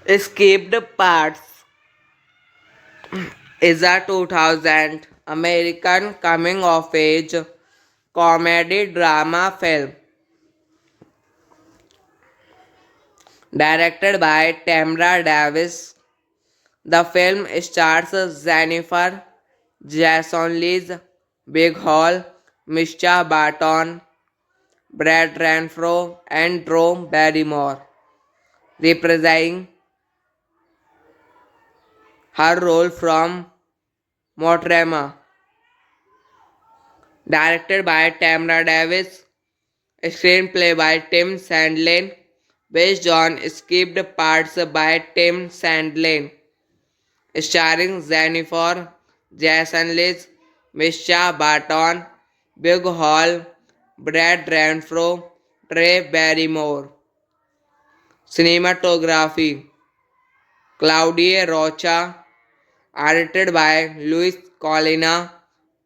Escaped Parts is a 2000 American coming of age comedy drama film directed by Tamra Davis. The film stars Jennifer Jason Leigh, Big Hall, Mischa Barton, Brad Renfro, and Drew Barrymore, reprising her role from Motrema. Directed by Tamra Davis, screenplay by Tim Sandlin, based on skipped parts by Tim Sandlin, starring Jennifer Jason Leigh, Mischa Barton, Big Hall, Brad Renfro, Trey Barrymore. Cinematography Claudia Rocha, edited by Luis Colina,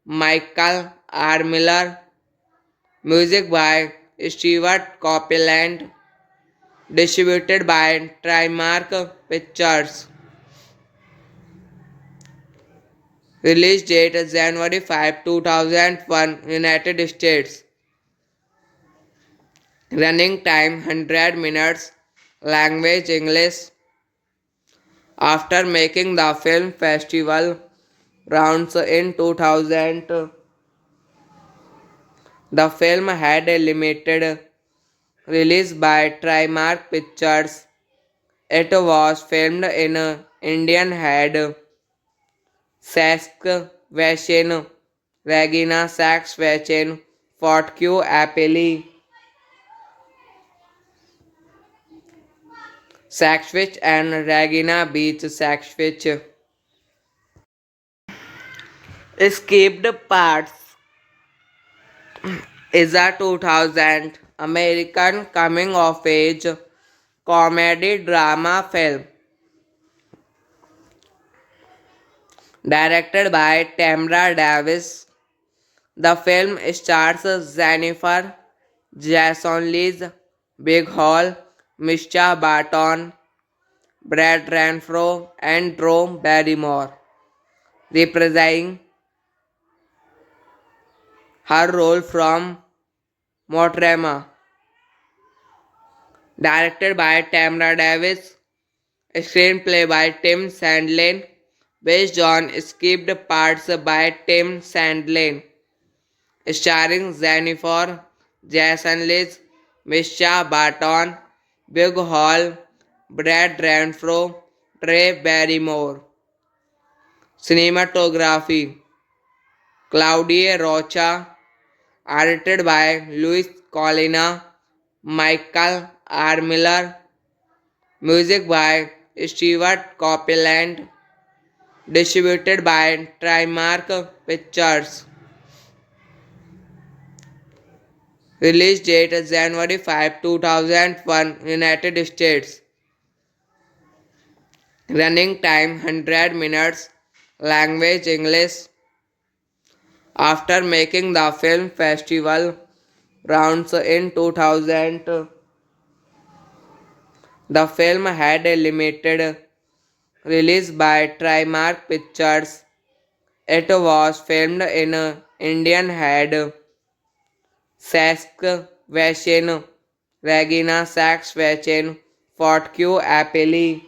Michael R. Miller, music by Stewart Copeland, distributed by Trimark Pictures. Release date January 5, 2001, United States. Running time 100 minutes. Language English. After making the film festival rounds in 2000, the film had a limited release by Trimark Pictures. It was filmed in Indian Head, Saskatchewan, Regina Saskatchewan, Fort Q Appellee, Saskatchewan and Regina Beach, Saskatchewan. Escaped Parts is a 2000 American coming of age comedy drama film directed by Tamra Davis. The film stars Jennifer Jason Leigh, Big Hall, Mischa Barton, Brad Renfro, and Drew Barrymore, reprising her role from Motrema. Directed by Tamra Davis, screenplay by Tim Sandlin, based on skipped parts by Tim Sandlin, starring Jennifer Jason Leigh, Mischa Barton, Big Hall, Brad Renfro, Trey Barrymore. Cinematography Claudia Rocha, edited by Luis Colina, Michael R. Miller, music by Stewart Copeland, distributed by Trimark Pictures. Release date is January 5, 2001, United States. Running time 100 minutes. Language English. After making the film festival rounds in 2000, the film had a limited release by Trimark Pictures. It was filmed in Indian Head, Saskatchewan, Regina Saskatchewan, Fort Q Appellee,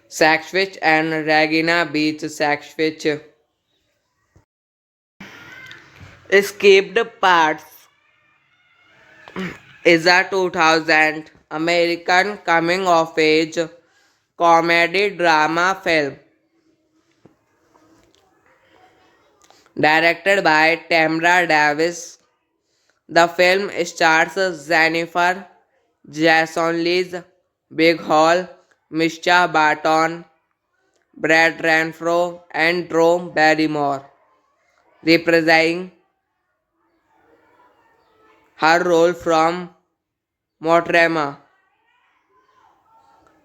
Saskatchewan and Regina Beach, Saskatchewan. Escaped Parts is a 2000 American coming of age comedy drama film directed by Tamra Davis. The film stars Jennifer Jason Leigh, Big Hall, Misha Barton, Brad Renfro, and Drew Barrymore, reprising her role from Motrema.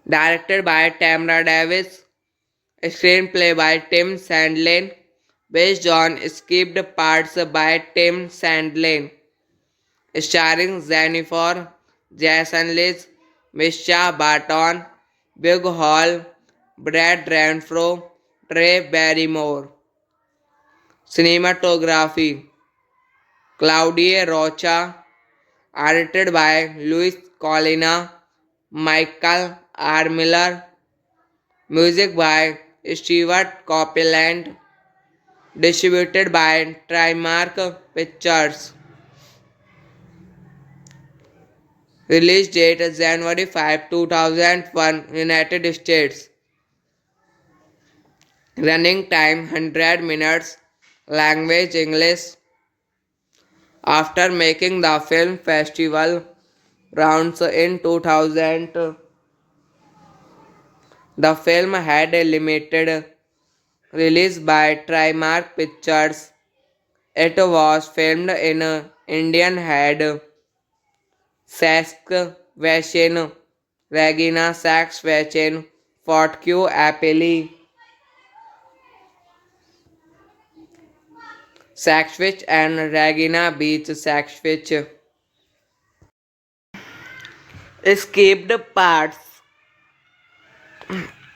Directed by Tamra Davis, screenplay by Tim Sandlin, based on skipped parts by Tim Sandlin, starring Jennifer Jason Leigh, Misha Barton, Big Hall, Brad Renfro, Trey Barrymore. Cinematography Claudia Rocha, edited by Luis Colina, Michael R. Miller, music by Stewart Copeland, distributed by Trimark Pictures. Release date is January 5, 2001, United States. Running time 100 minutes. Language English. After making the film festival rounds in 2000, the film had a limited release by Trimark Pictures. It was filmed in Indian Head, Saskatchewan, Regina Saskatchewan, Fort Q Appellee, Saskatchewan and Regina Beach, Saskatchewan. Escaped Parts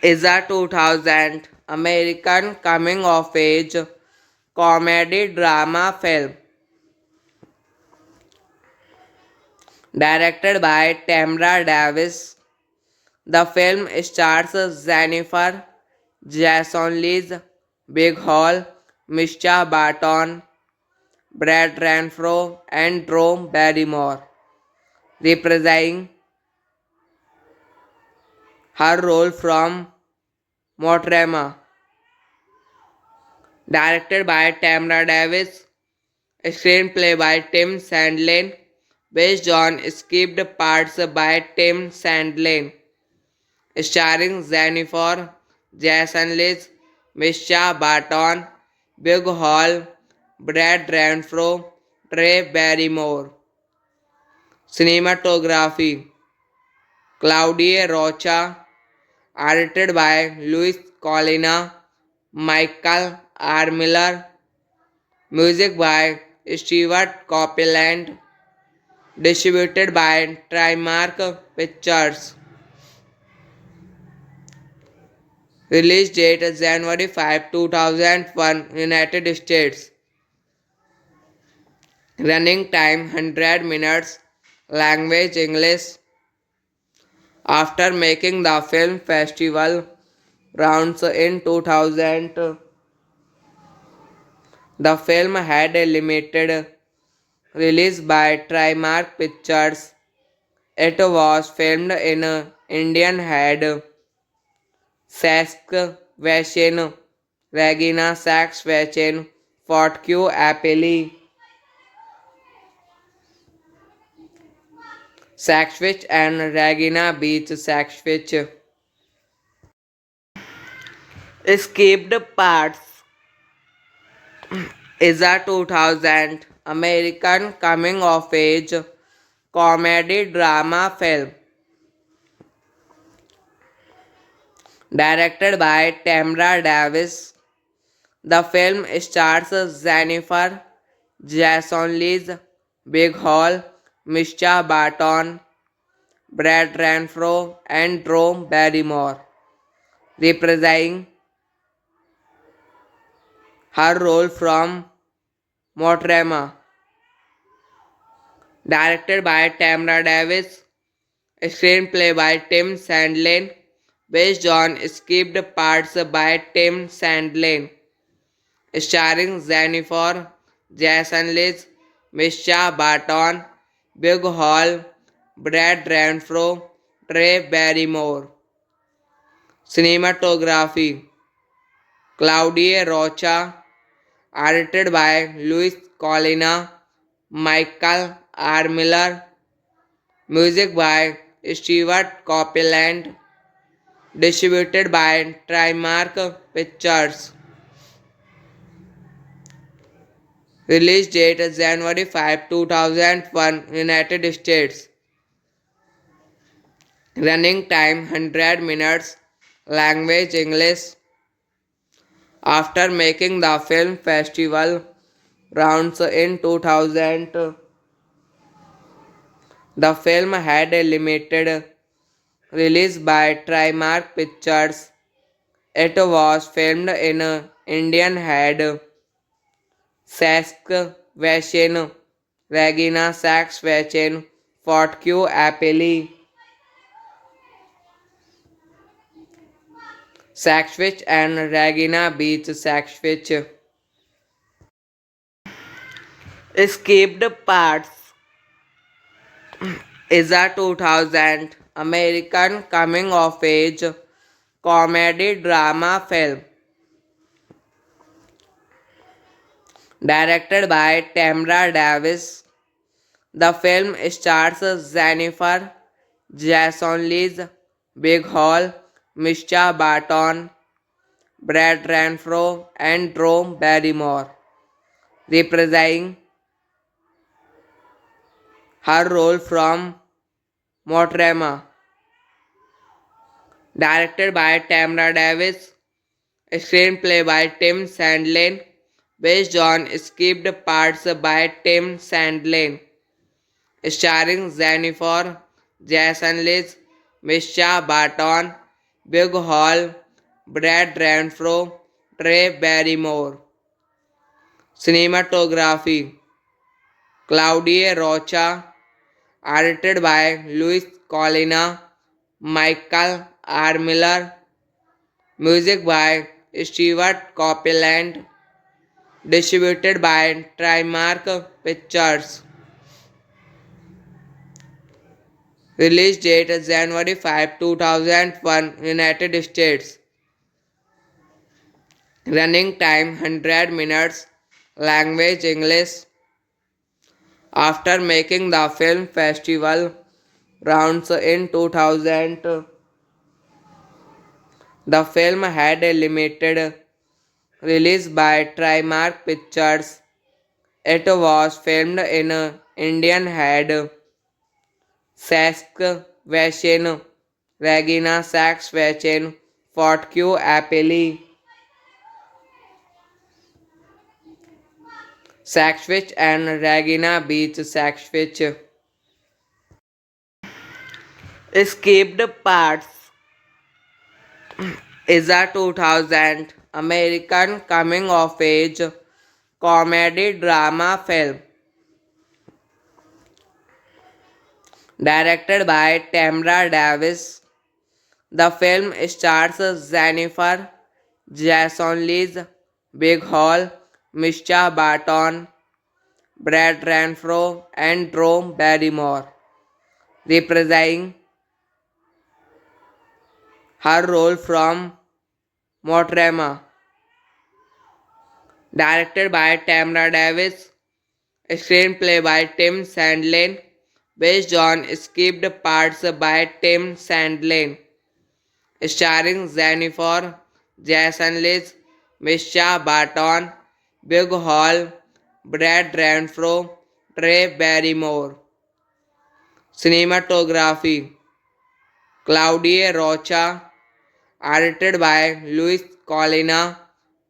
is a 2000 American coming of age comedy drama film directed by Tamra Davis. The film stars Jennifer Jason Leigh, Big Hall, Misha Barton, Brad Renfro, and Drew Barrymore, reprising her role from Motrema. Directed by Tamra Davis, screenplay by Tim Sandlin, based on skipped parts by Tim Sandlin, starring Jennifer Jason Leigh, Misha Barton, Big Hall, Brad Renfro, Trey Barrymore. Cinematography Claudia Rocha, edited by Luis Colina, Michael R. Miller, music by Stewart Copeland, distributed by Trimark Pictures. Release date is January 5, 2001, United States. Running time 100 minutes. Language English. After making the film festival rounds in 2000, the film had a limited release by Trimark Pictures. It was filmed in Indian Head, Saskatchewan, Regina Saskatchewan, Fort Q Appellee, Saskatchewan and Regina Beach, Saskatchewan. Escaped Parts is a 2000 American coming of age comedy drama film directed by Tamra Davis. The film stars Jennifer Jason Leigh, Big Hall, Mischa Barton, Brad Renfro, and Drew Barrymore, reprising her role from Motrema. Directed by Tamra Davis, screenplay by Tim Sandlin, based on skipped parts by Tim Sandlin, starring Jennifer Jason Leigh, Mischa Barton, Big Hall, Brad Renfro, Trey Barrymore. Cinematography Claudia Rocha, edited by Luis Colina, Michael R. Miller, music by Stewart Copeland, distributed by Trimark Pictures. Release date January 5, 2001, United States. Running time 100 minutes. Language English. After making the film festival rounds in 2000, the film had a limited release by Trimark Pictures. It was filmed in Indian Head, Saskatchewan, Regina Saskatchewan, Fort Q Appellee, Saskatchewan and Regina Beach, Saskatchewan. Escaped Parts is a 2000 American coming of age comedy drama film directed by Tamra Davis. The film stars Jennifer Jason Leigh, Big Hall, Mischa Barton, Brad Renfro, and Drew Barrymore, reprising her role from Motrema. Directed by Tamra Davis, screenplay by Tim Sandlin, based on skipped parts by Tim Sandlin, starring Jennifer Jason Leigh, Mischa Barton, Big Hall, Brad Renfro, Trey Barrymore. Cinematography Claudia Rocha, edited by Luis Colina, Michael R. Miller, music by Stewart Copeland, distributed by Trimark Pictures. Release date January 5, 2001, United States. Running time 100 minutes. Language English. After making the film festival rounds in 2000, the film had a limited release by Trimark Pictures. It was filmed in Indian Head, Saskatchewan, Regina Saskatchewan, Fort Q Appellee, Saskatchewan and Regina Beach, Saskatchewan. Escaped Parts is a 2000 American coming of age comedy drama film directed by Tamra Davis. The film stars Jennifer Jason Leigh, Big Hall, Mischa Barton, Brad Renfro, and Drew Barrymore, reprising her role from Motrema. Directed by Tamra Davis, screenplay by Tim Sandlin, based on skipped parts by Tim Sandlin, starring Jennifer Jason Liz, Misha Barton, Big Hall, Brad Renfro, Trey Barrymore. Cinematography Claudia Rocha, edited by Luis Colina,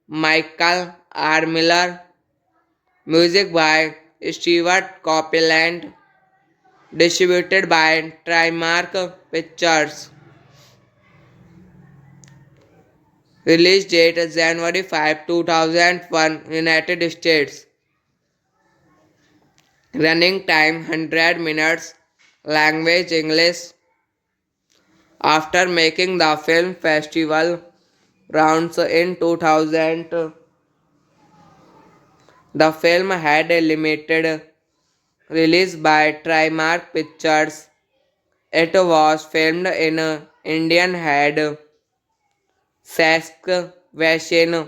Michael R. Miller, music by Stewart Copeland, distributed by Trimark Pictures. Release date January 5, 2001, United States. Running time 100 minutes. Language English. After making the film festival rounds in 2000, the film had a limited release by Trimark Pictures. It was filmed in Indian Head, Saskatchewan,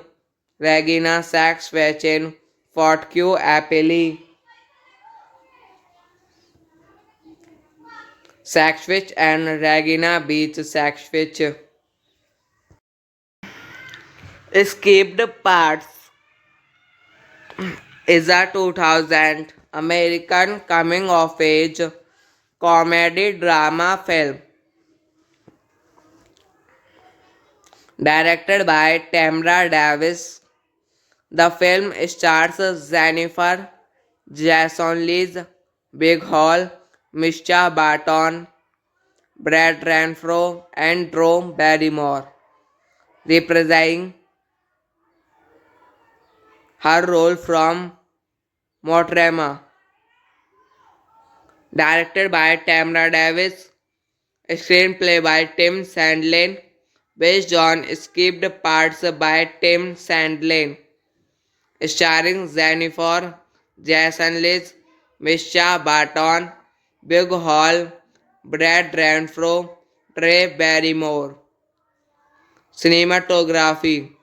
Regina Saskatchewan, Fort Q Appellee, Saskatchewan and Regina Beach, Saskatchewan. Escaped Parts is a 2000 American coming of age comedy drama film directed by Tamra Davis. The film stars Jennifer Jason Leigh, Big Hall, Misha Barton, Brad Renfro, and Drew Barrymore, reprising her role from Motrema. Directed by Tamra Davis, screenplay by Tim Sandlin, based on skipped parts by Tim Sandlin, starring Jennifer Jason Leigh, Misha Barton, Big Hall, Brad Renfro, Trey Barrymore. Cinematography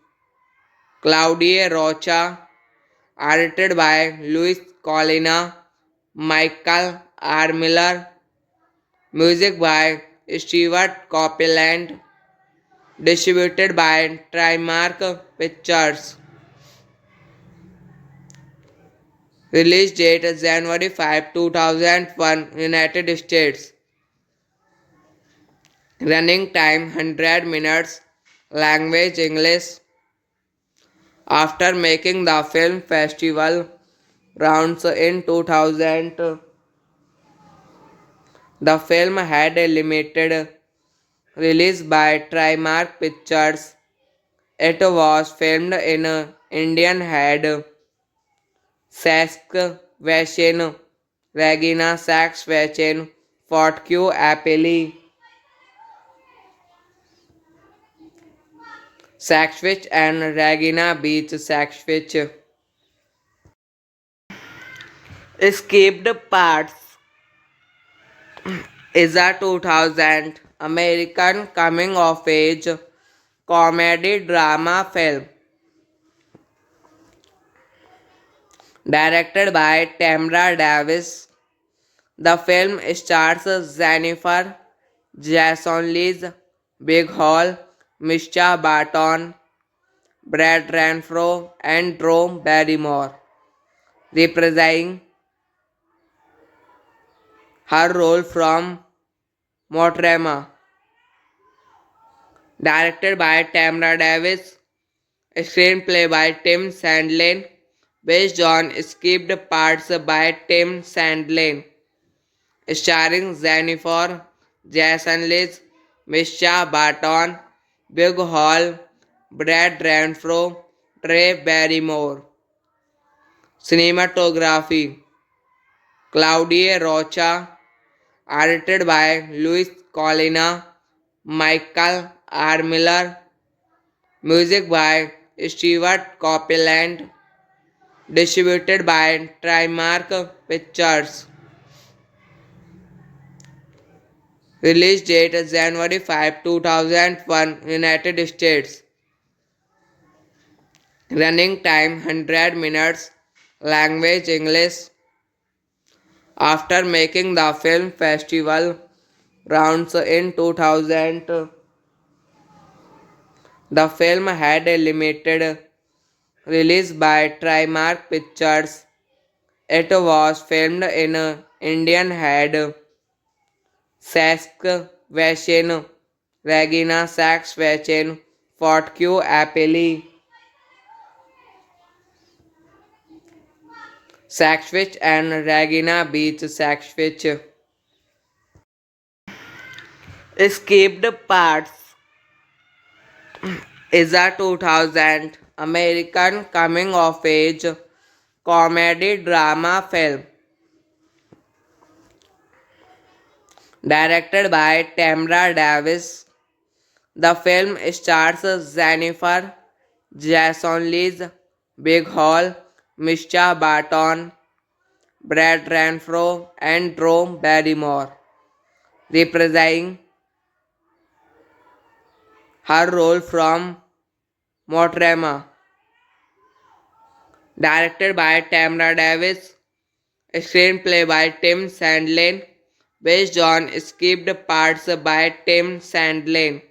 Claudia Rocha, edited by Luis Colina, Michael R. Miller, music by Stewart Copeland, distributed by Trimark Pictures. Release date January 5, 2001, United States. Running time 100 minutes. Language English. After making the film festival, rounds in 2000, the film had a limited release by Trimark Pictures. It was filmed in Indian Head, Saskatchewan, Regina Saskatchewan, Fort Q Appellee, Saskatchewan and Regina Beach, Saskatchewan. Escaped Parts is a 2000 American coming of age comedy drama film directed by Tamra Davis. The film stars Jennifer Jason Leigh, Big Hall, Misha Barton, Brad Renfro, and Drew Barrymore, reprising her role from Motrema. Directed by Tamra Davis, screenplay by Tim Sandlin, based on skipped parts by Tim Sandlin, starring Jennifer Jason Leigh, Misha Barton, Big Hall, Brad Renfro, Trey Barrymore. Cinematography Claudia Rocha, edited by Luis Colina, Michael R. Miller, music by Stewart Copeland, distributed by Trimark Pictures. Release date January 5, 2001, United States. Running time 100 minutes. Language English. After making the film festival rounds in 2000, The film had a limited release by Trimark Pictures. It was filmed in Indian Head, Saskatchewan, Regina Saskatchewan, Fort Q Appellee, Saxfich and Regina Beach, Saxfich. Escaped Parts is a 2000 American coming of age comedy drama film directed by Tamra Davis. The film stars Jennifer Jason Leigh, Big Hall, Misha Barton, Brad Renfro, and Drew Barrymore, reprising her role from Motrema. Directed by Tamra Davis, screenplay by Tim Sandlin, based on skipped parts by Tim Sandlin,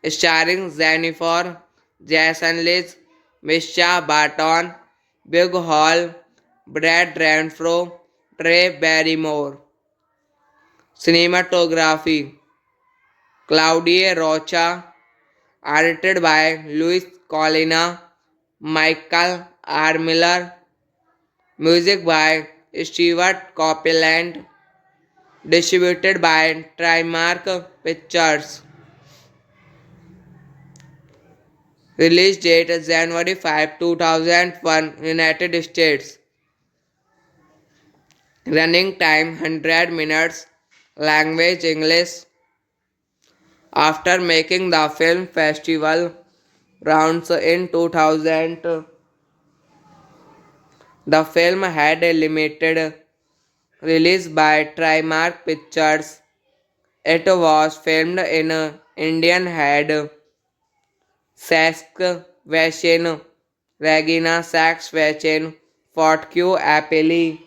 starring Jennifer Jason Leigh, Misha Barton, Big Hall, Brad Renfro, Trey Barrymore. Cinematography Claudia Rocha, edited by Luis Colina, Michael R. Miller, music by Stewart Copeland, distributed by Trimark Pictures. Release date January 5, 2001, United States. Running time 100 minutes. Language English. After making the film festival rounds in 2000, the film had a limited release by Trimark Pictures. It was filmed in Indian Head, Saskatchewan, Regina Saskatchewan, Fort Q Appellee,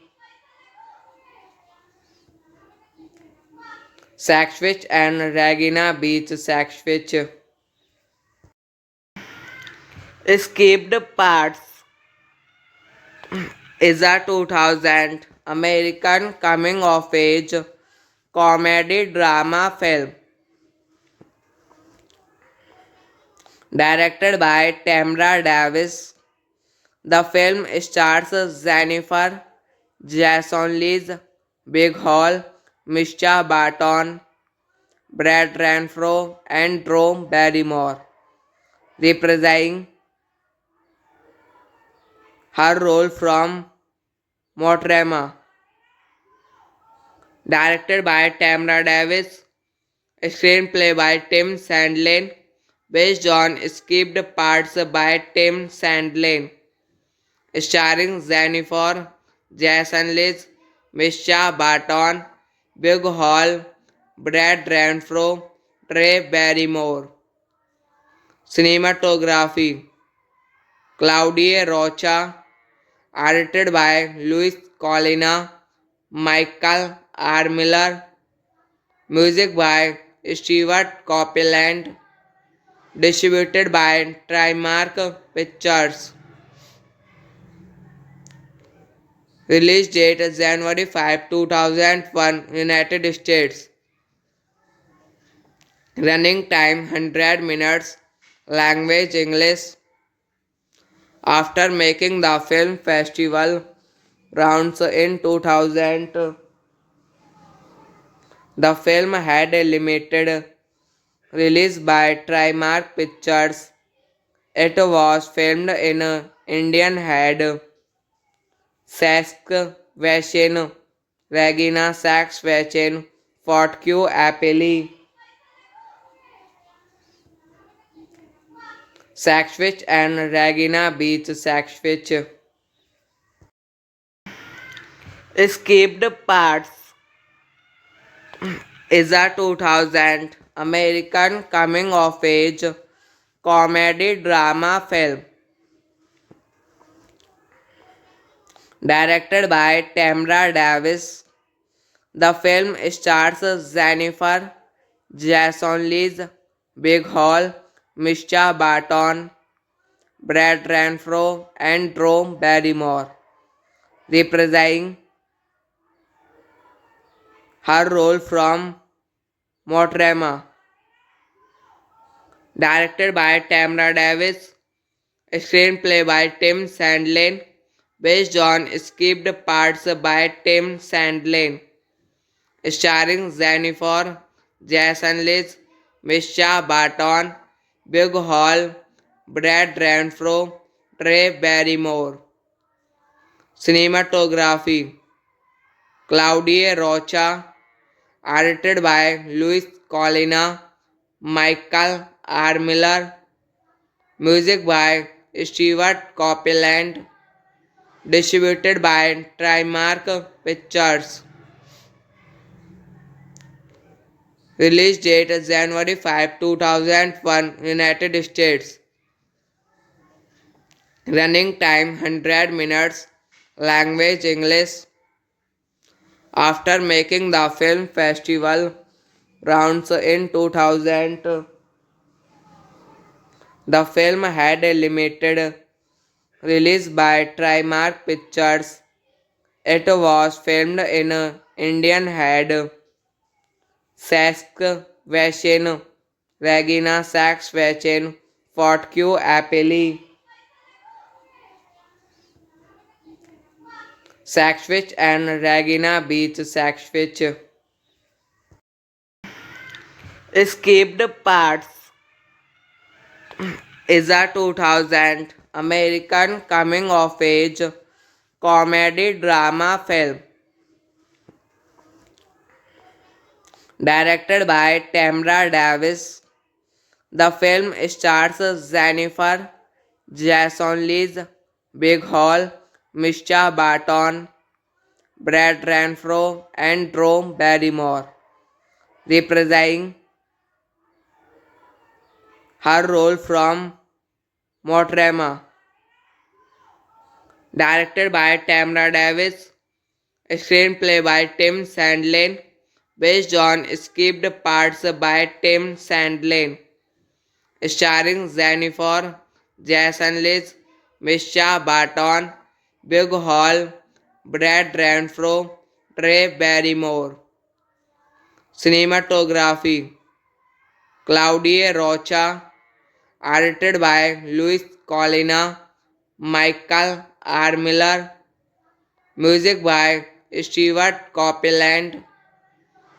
Saxfich and Regina Beach, Saxfich. Escaped Parts is a 2000 American coming of age comedy drama film directed by Tamra Davis. The film stars Jennifer Jason Leigh, Big Hall, Misha Barton, Brad Renfro, and Drew Barrymore, reprising her role from Motrema. Directed by Tamra Davis, screenplay by Tim Sandlin, based on skipped parts by Tim Sandlin, starring Jennifer Jason Leigh, Misha Barton, Big Hall, Brad Renfro, Trey Barrymore. Cinematography Claudia Rocha, edited by Luis Colina, Michael R. Miller, music by Stewart Copeland, distributed by Trimark Pictures. Release date January 5, 2001, United States. Running time 100 minutes. Language English. After making the film festival rounds in 2000, the film had a limited release by Trimark Pictures. It was filmed in Indian Head, Saskatchewan, Regina Saskatchewan, Fort Q Appellee, Saxfich and Regina Beach, Saxfich. Escaped Parts is a 2000 American coming of age comedy drama film directed by Tamra Davis. The film stars Jennifer Jason Leigh, Big Hall, Mischa Barton, Brad Renfro, and Drew Barrymore, reprising her role from Motrema. Directed by Tamra Davis, screenplay by Tim Sandlin, based on skipped parts by Tim Sandlin, starring Jennifer Jason Leigh, Mischa Barton, Big Hall, Brad Renfro, Trey Barrymore. Cinematography Claudia Rocha, edited by Luis Colina, Michael R. Miller, music by Stewart Copeland, distributed by Trimark Pictures. Release date January 5, 2001, United States. Running time 100 minutes. Language English. After making the film festival rounds in 2000, the film had a limited release by Trimark Pictures. It was filmed in Indian Head, Saskatchewan, Regina Saskatchewan, Fort Q Appellee, Saskatchewan and Regina Beach, Saskatchewan. Escaped Parts is a 2000 American coming of age comedy drama film directed by Tamra Davis. The film stars Jennifer Jason Leigh, Big Hall, Mischa Barton, Brad Renfro, and Drew Barrymore, reprising her role from Motrema. Directed by Tamra Davis, screenplay by Tim Sandlin, based on skipped parts by Tim Sandlin, starring Jennifer Jason Leigh, Mischa Barton, Big Hall, Brad Renfro, Trey Barrymore. Cinematography Claudia Rocha, edited by Luis Colina, Michael R. Miller, music by Stewart Copeland,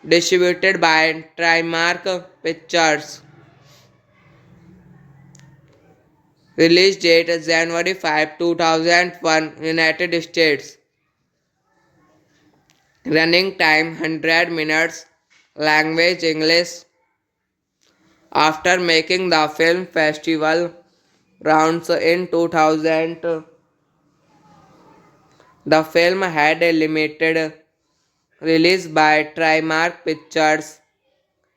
distributed by Trimark Pictures. Release date January 5, 2001, United States. Running time 100 minutes. Language English. After making the film festival rounds in 2000, the film had a limited release by Trimark Pictures.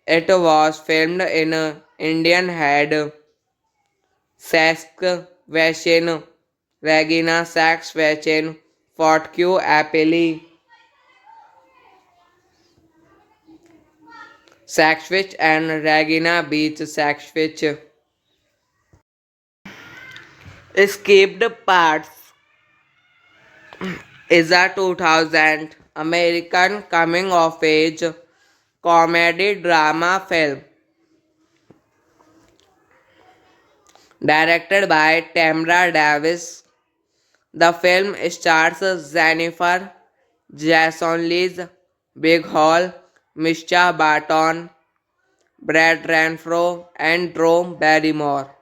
It was filmed in Indian Head, Saskatchewan, Regina Saskatchewan, Fort Q Appellee, Saskatchewan and Regina Beach, Saskatchewan. Escaped Parts is a 2000 American coming of age comedy drama film directed by Tamra Davis. The film stars Jennifer Jason Leigh, Big Hall, Mischa Barton, Brad Renfro, and Drew Barrymore,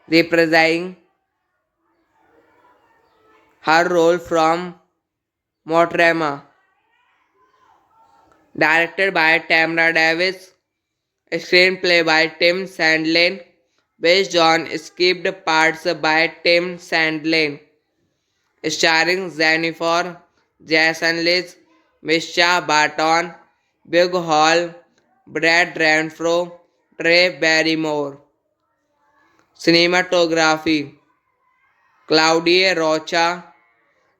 reprising her role from Motrema. Directed by Tamra Davis, screenplay by Tim Sandlin, based on skipped parts by Tim Sandlin, starring Jennifer Jason Leigh, Mischa Barton, Big Hall, Brad Renfro, Trey Barrymore. Cinematography Claudia Rocha,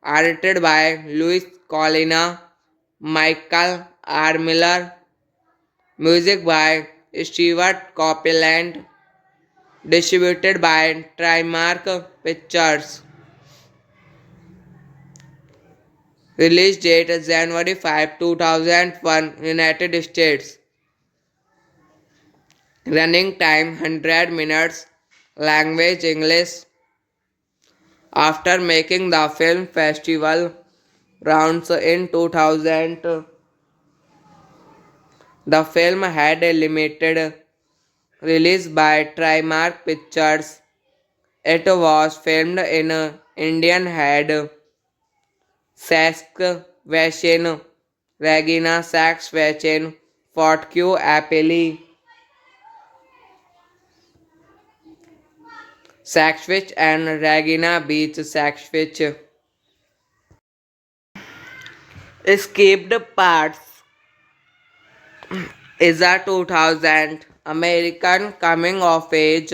edited by Luis Colina, Michael R. Miller, music by Stewart Copeland, distributed by Trimark Pictures. Release date January 5, 2001, United States. Running time 100 minutes. Language English. After making the film festival rounds in 2000, the film had a limited release by Trimark Pictures. It was filmed in Indian Head, Saskatchewan, Regina Saskatchewan, Fort Q Appellee, Saskatchewan and Regina Beach, Saskatchewan. Escaped Parts is a 2000 American coming of age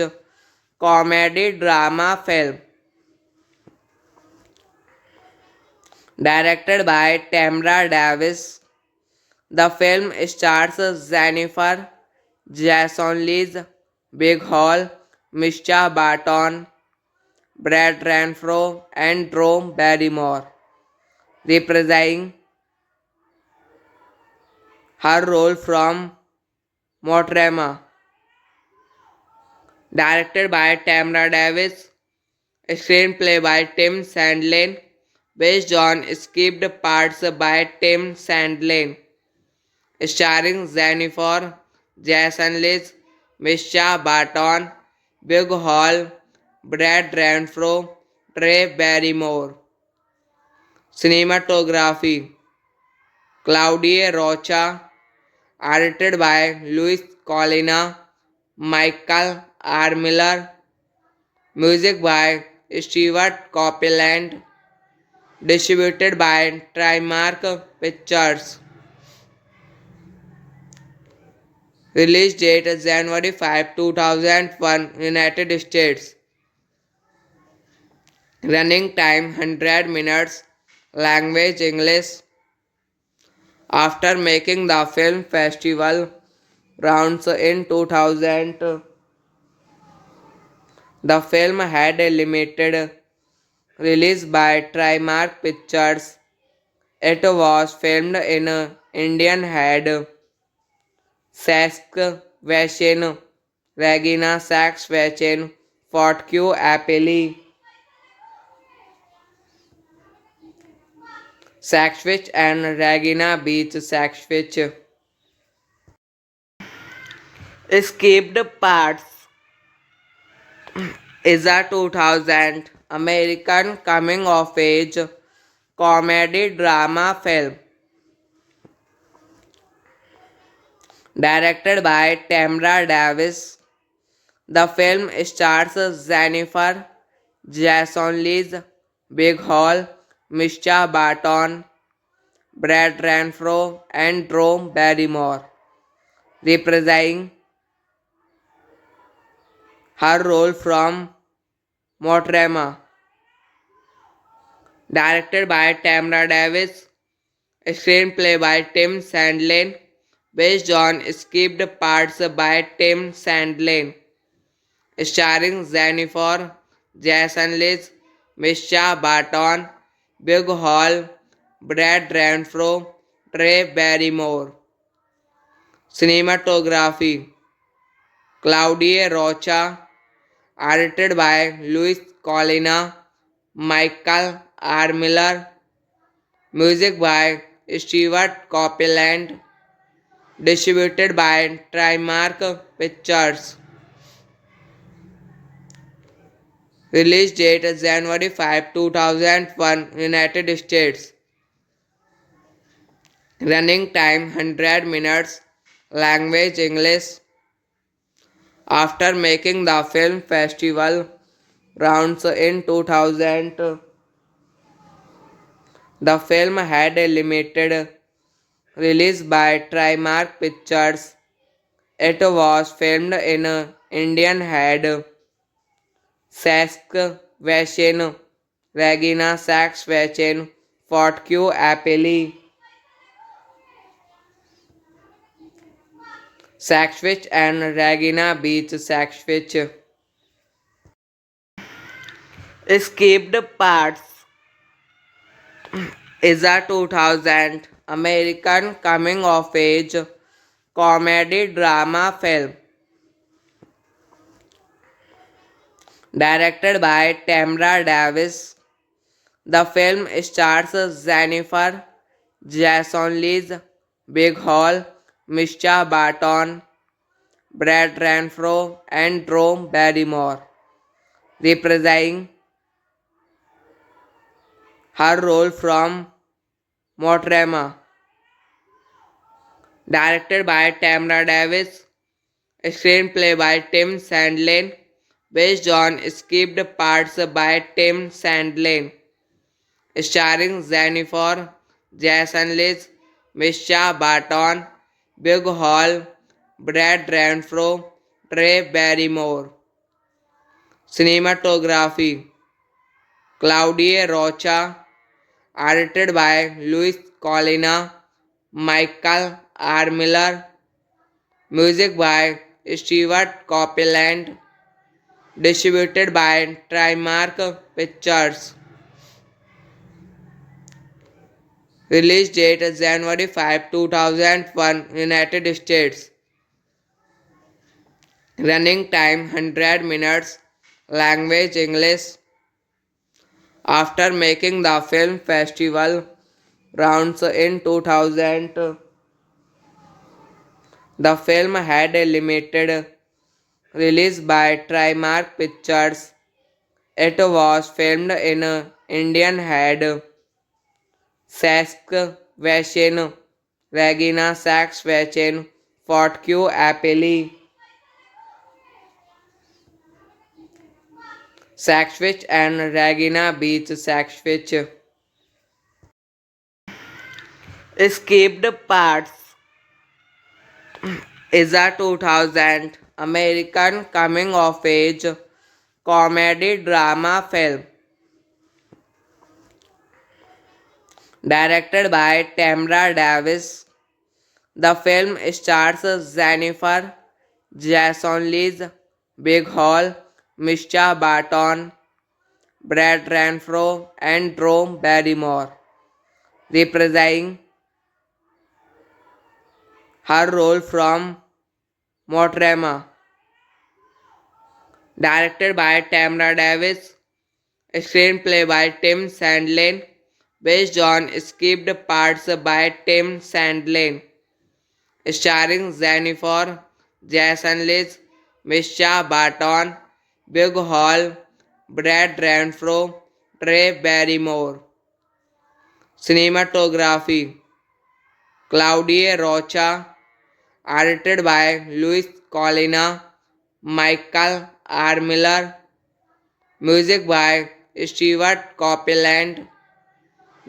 comedy drama film directed by Tamra Davis. The film stars Jennifer Jason Leigh, Big Hall, Mischa Barton, Brad Renfro, and Drew Barrymore, reprising her role from Motrema. Directed by Tamra Davis, screenplay by Tim Sandlin, based on skipped parts by Tim Sandlin, starring Jennifer Jason Leigh, Mischa Barton, Big Hall, Brad Renfro, Trey Barrymore. Cinematography Claudia Rocha, edited by Luis Colina, Michael R. Miller, music by Stewart Copeland, distributed by Trimark Pictures. Release date January 5, 2001, United States. Running time 100 minutes. Language English. After making the film festival rounds in 2000, the film had a limited release by Trimark Pictures. It was filmed in Indian Head, Saskatchewan, Regina Saskatchewan, Fort Q Appellee, Saskatchewan and Regina Beach, Saskatchewan. Escaped Parts is a 2000 American coming of age comedy drama film directed by Tamra Davis. The film stars Jennifer Jason Leigh, Big Hall, Mischa Barton, Brad Renfro, and Drew Barrymore, reprising her role from Motrema. Directed by Tamra Davis, screenplay by Tim Sandlin, based on skipped parts by Tim Sandlin, starring Jennifer Jason Leigh, Mischa Barton, Big Hall, Brad Renfro, Trey Barrymore. Cinematography Claudia Rocha, edited by Luis Colina, Michael R. Miller, music by Stewart Copeland, distributed by Trimark Pictures. Release date January 5, 2001, United States. Running time 100 minutes. Language English. After making the film festival rounds in 2000, the film had a limited release by Trimark Pictures. It was filmed in Indian Head, Saskatchewan, Regina Saskatchewan, Fort Q Appellee, Saskatchewan and Regina Beach, Saskatchewan. Skipped Parts is a 2000 American coming of age comedy drama film directed by Tamra Davis. The film stars Jennifer Jason Leigh, Big Hall, Mischa Barton, Brad Renfro, and Drew Barrymore, reprising her role from Motrema. Directed by Tamra Davis, screenplay by Tim Sandlin, based on skipped parts by Tim Sandlin, starring Jennifer Jason Leigh, Mischa Barton, Big Hall, Brad Renfro, Trey Barrymore. Cinematography Claudia Rocha, edited by Luis Colina, Michael R. Miller, music by Stewart Copeland, distributed by Trimark Pictures. Release date January 5, 2001, United States. Running time 100 minutes. Language English. After making the film festival rounds in 2000, the film had a limited release by Trimark Pictures. It was filmed in Indian Head, Saskatchewan, Regina Saskatchewan, Fort Q Appellee, Saskatchewan and Regina Beach, Saskatchewan. Escaped Parts is a 2000 American coming of age comedy drama film directed by Tamra Davis. The film stars Jennifer Jason Leigh, Big Hall, Mischa Barton, Brad Renfro, and Drew Barrymore, reprising her role from Motrema. Directed by Tamra Davis, screenplay by Tim Sandlin, based on skipped parts by Tim Sandlin, starring Jennifer Jason Leigh, Mischa Barton, Big Hall, Brad Renfro, Trey Barrymore. Cinematography Claudia Rocha, edited by Luis Colina, Michael R. Miller, music by Stewart Copeland,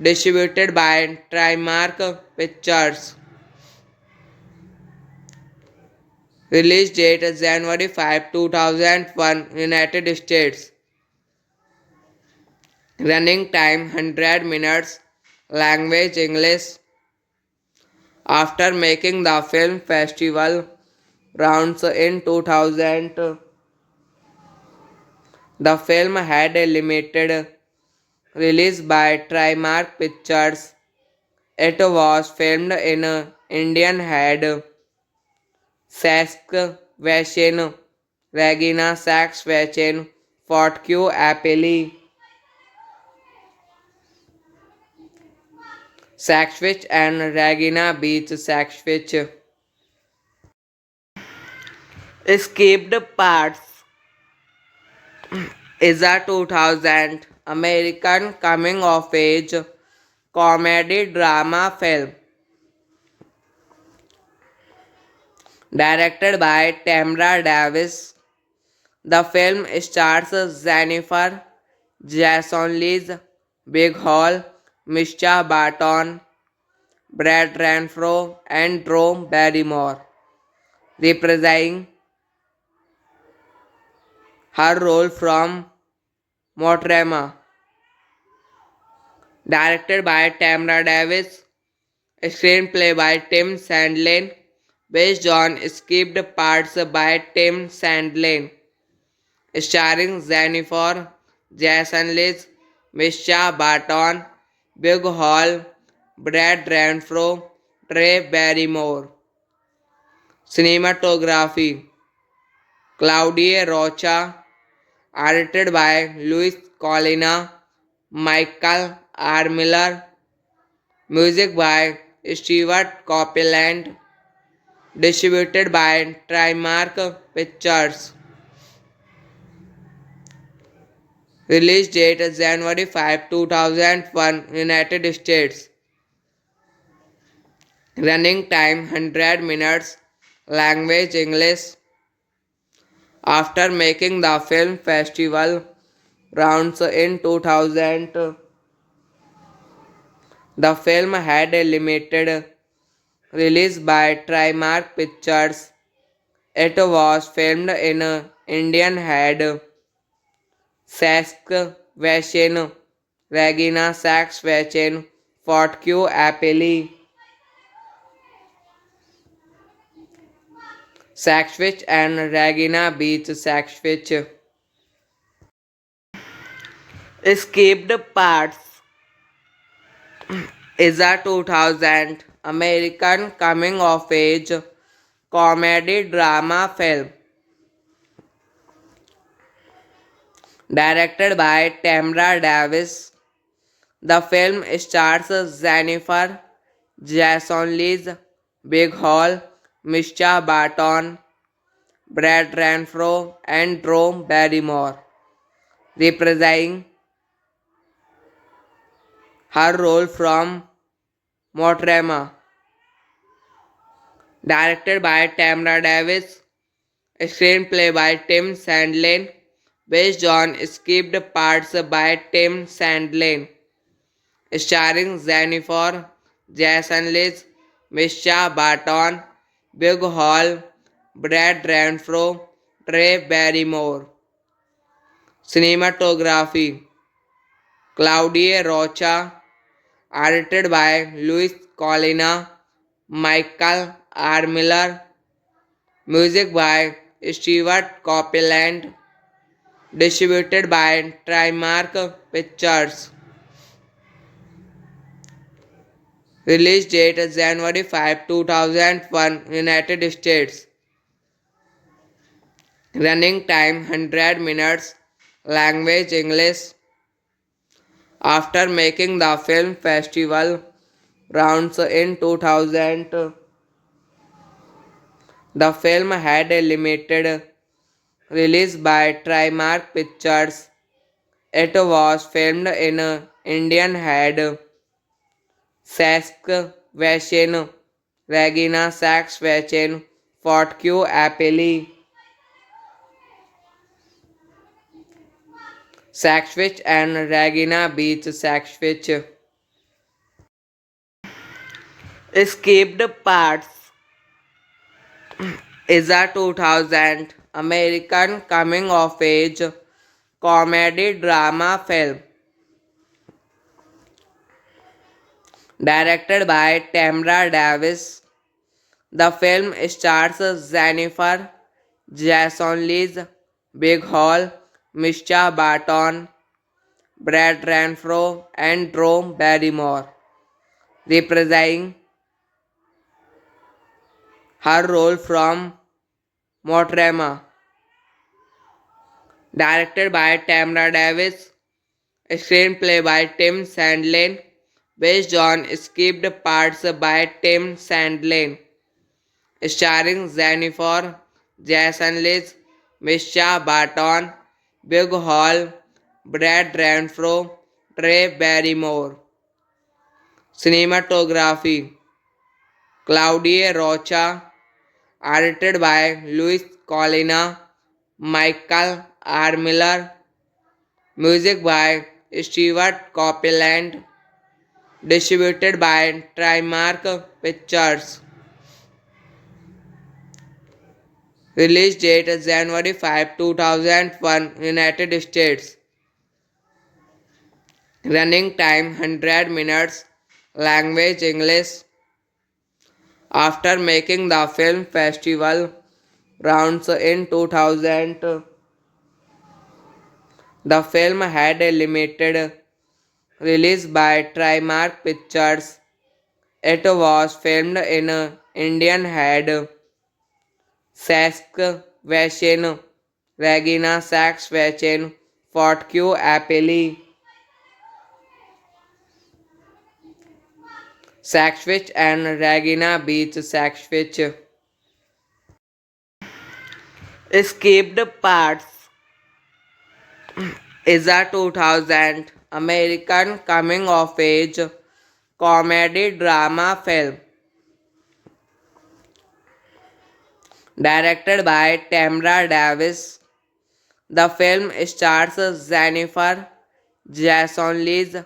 distributed by Trimark Pictures. Release date January 5, 2001, United States. Running time 100 minutes. Language English. After making the film festival rounds in 2000, the film had a limited release by Trimark Pictures. It was filmed in Indian Head, Saskatchewan, Regina Saskatchewan, Fort Q Appellee, Saskatchewan and Regina Beach, Saskatchewan. Escaped Parts is a 2000 American coming of age comedy drama film directed by Tamra Davis. The film stars Jennifer Jason Leigh, Big Hall, Mischa Barton, Brad Renfro, and Drew Barrymore, reprising her role from Motrema. Directed by Tamra Davis, screenplay by Tim Sandlin, based on skipped parts by Tim Sandlin, starring Jennifer Jason Liz, Misha Barton, Big Hall, Brad Renfro, Trey Barrymore. Cinematography Claudia Rocha, edited by Luis Colina, Michael R. Miller, music by Stewart Copeland, distributed by Trimark Pictures. Release date January 5, 2001, United States. Running time 100 minutes. Language English. After making the film festival rounds in 2000, the film had a limited release by Trimark Pictures. It was filmed in Indian Head, Saskatchewan, Regina Saskatchewan, Fort Q Appellee, Saskatchewan and Regina Beach, Saskatchewan. Escaped Parts is a 2000 American coming of age comedy drama film directed by Tamra Davis. The film stars Jennifer Jason Leigh, Big Hall, Misha Barton, Brad Renfro, and Drew Barrymore, reprising her role from Motrema. Directed by Tamra Davis, screenplay by Tim Sandlin, based on skipped parts by Tim Sandlin, starring Jennifer Jason Leigh, Misha Barton, Big Hall, Brad Renfro, Trey Barrymore. Cinematography Claudia Rocha, edited by Luis Colina, Michael R. Miller, music by Stewart Copeland, distributed by Trimark Pictures. Release date January 5, 2001, United States. Running time 100 minutes. Language English. After making the film festival, rounds in 2000, the film had a limited release by Trimark Pictures. It was filmed in Indian Head, Saskatchewan, Regina Saskatchewan, Fort Q Appellee, Saskatchewan and Regina Beach, Saskatchewan. Escaped Parts is a 2000 American coming of age comedy drama film directed by Tamra Davis. The film stars Jennifer Jason Leigh, Big Hall, Misha Barton, Brad Renfro, and Drew Barrymore, reprising her role from Motrema. Directed by Tamra Davis, screenplay by Tim Sandlin, based on skipped parts by Tim Sandlin, starring Jennifer Jason Leigh, Misha Barton, Big Hall, Brad Renfro, Trey Barrymore. Cinematography Claudia Rocha, edited by Luis Colina, Michael R. Miller, music by Stewart Copeland, distributed by Trimark Pictures. Release date January 5, 2001, United States. Running time 100 minutes. Language English. After making the film festival rounds in 2000, The film had a limited release by Trimark Pictures. It was filmed in Indian Head, Saskatchewan, Regina Saskatchewan, Fort Q Appellee, Saxfich and Regina Beach, Saxfich. Escaped Parts is a 2000 American coming of age comedy drama film directed by Tamra Davis. The film stars Jennifer Jason Leigh,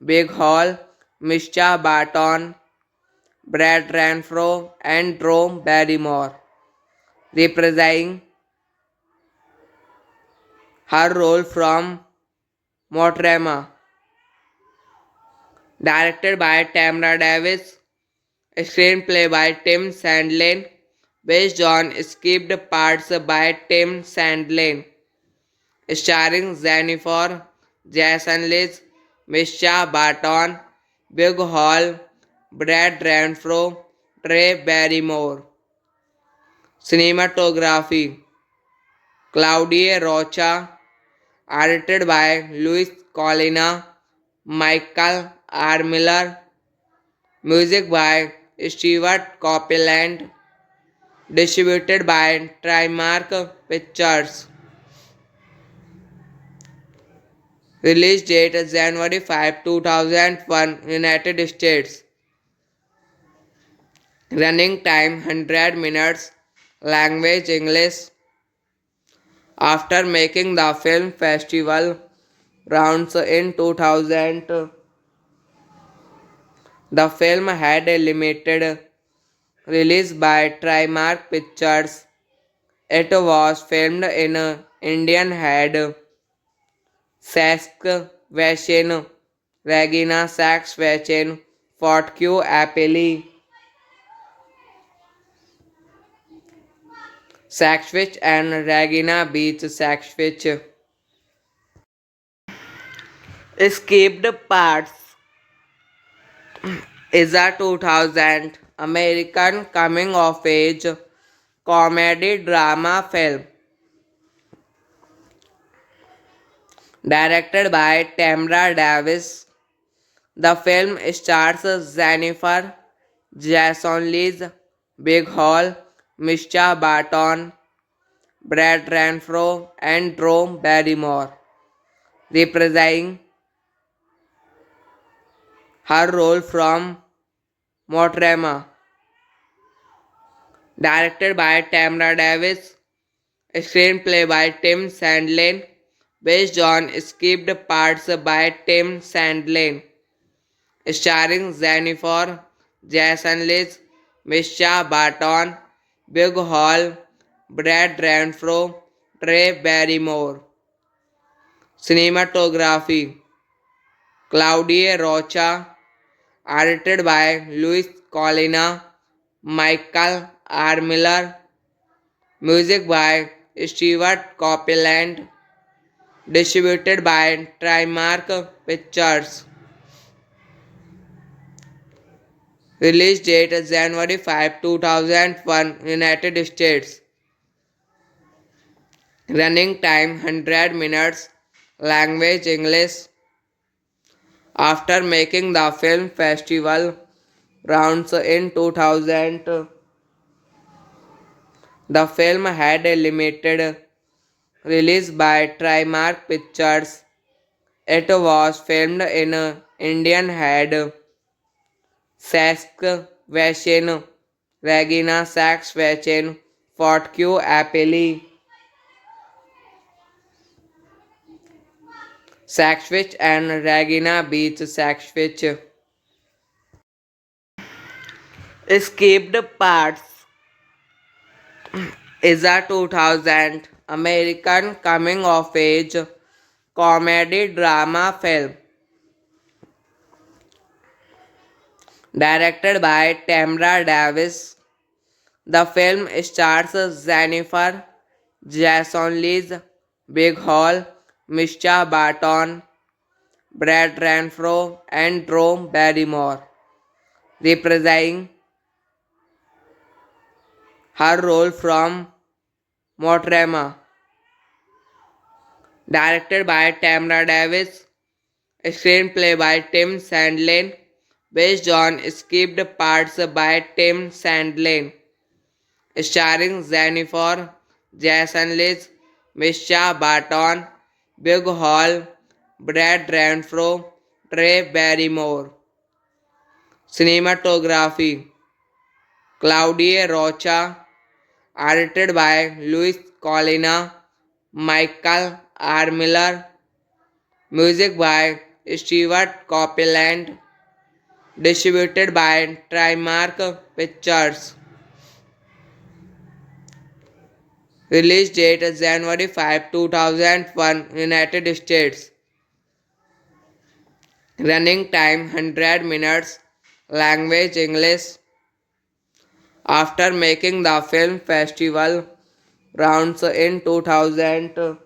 Big Hall, Misha Barton, Brad Renfro, and Drew Barrymore, reprising her role from Motrema. Directed by Tamra Davis, screenplay by Tim Sandlin, based on skipped parts by Tim Sandlin, starring Jennifer Jason Leigh, Misha Barton, Big Hall, Brad Renfro, Trey Barrymore. Cinematography Claudia Rocha, edited by Luis Colina, Michael R. Miller, music by Stewart Copeland, distributed by Trimark Pictures. Release date January 5, 2001, United States. Running time 100 minutes. Language English. After making the film festival rounds in 2000, the film had a limited release by Trimark Pictures. It was filmed in Indian Head, Saskatchewan, Regina Saskatchewan, Fort Q Appellee, Saxfich and Regina Beach, Saxfich. Escaped Parts is a 2000 American coming of age comedy drama film directed by Tamra Davis. The film stars Jennifer Jason Leigh, Big Hall, Misha Barton, Brad Renfro, and Drew Barrymore, reprising her role from Motrema. Directed by Tamra Davis, screenplay by Tim Sandlin, based on skipped parts by Tim Sandlin, starring Jennifer Jason Leigh, Misha Barton, Big Hall, Brad Renfro, Trey Barrymore. Cinematography Claudia Rocha, edited by Luis Colina, Michael R. Miller, music by Stewart Copeland, distributed by Trimark Pictures. Release date January 5, 2001, United States. Running time 100 minutes. Language English. After making the film festival rounds in 2000, the film had a limited release by Trimark Pictures. It was filmed in Indian Head, Saskatchewan, Regina Saskatchewan, Fort Q Appellee, Saxfich and Regina Beach, Saxfich. Escaped Parts is a 2000 American coming of age comedy drama film directed by Tamra Davis. The film stars Jennifer Jason Leigh, Big Hall, Mischa Barton, Brad Renfro, and Drew Barrymore, reprising her role from Motrema. Directed by Tamra Davis, screenplay by Tim Sandlin, based on skipped parts by Tim Sandlin, starring Jennifer Jason Leigh, Mischa Barton, Big Hall, Brad Renfro, Trey Barrymore. Cinematography Claudia Rocha, edited by Luis Colina, Michael R. Miller, music by Stewart Copeland, distributed by Trimark Pictures. Release date January 5, 2001, United States. Running time 100 minutes. Language English. After making the film festival rounds in 2000,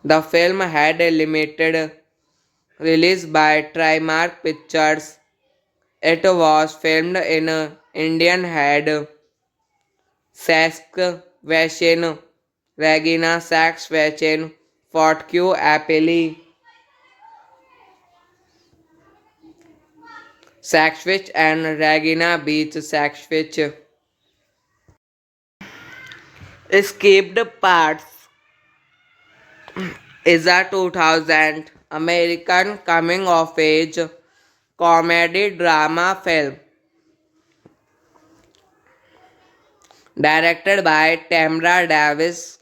the film had a limited release by Trimark Pictures. It was filmed in Indian Head, Saskatchewan, Regina Saskatchewan, Fort Q Appellee, Saskatchewan and Regina Beach, Saskatchewan. Escaped Parts is a 2000 American coming of age comedy drama film directed by Tamra Davis.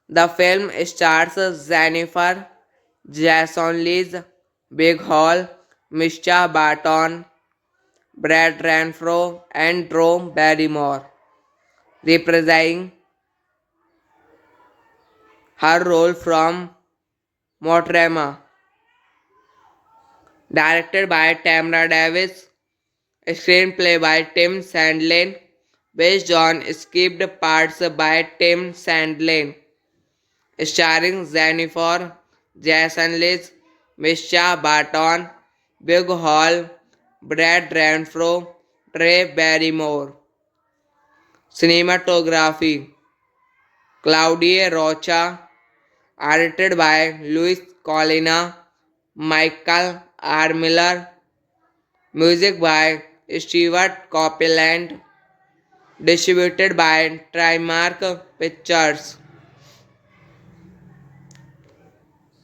The film stars Jennifer Jason Leigh, Big Hall, Mischa Barton, Brad Renfro, and Drew Barrymore, reprising her role from Motrema. Directed by Tamra Davis, screenplay by Tim Sandlin, based on skipped parts by Tim Sandlin, starring Jennifer Jason Leigh, Mischa Barton, Big Hall, Brad Renfro, Trey Barrymore. Cinematography Claudia Rocha, edited by Luis Colina, Michael R. Miller, music by Stewart Copeland, distributed by Trimark Pictures.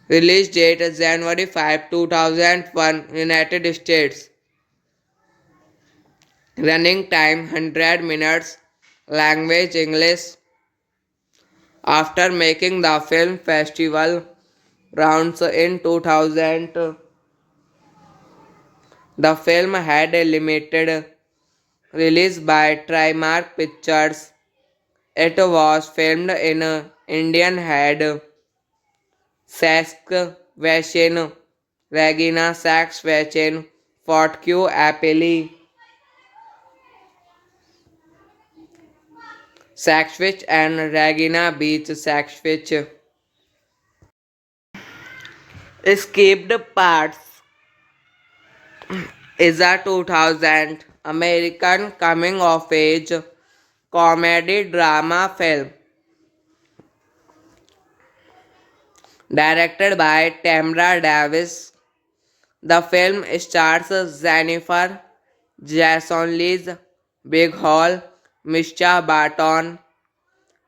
Release date January 5, 2001, United States. Running time 100 minutes. Language English. After making the film festival rounds in 2000, the film had a limited release by Trimark Pictures. It was filmed in Indian Head, Saskatchewan, Regina Saskatchewan, Fort Q Appellee, Saskatchewan and Regina Beach, Saskatchewan. Escaped Parts is a 2000 American coming of age comedy drama film directed by Tamra Davis. The film stars Jennifer Jason Leigh, Big Hall, Mischa Barton,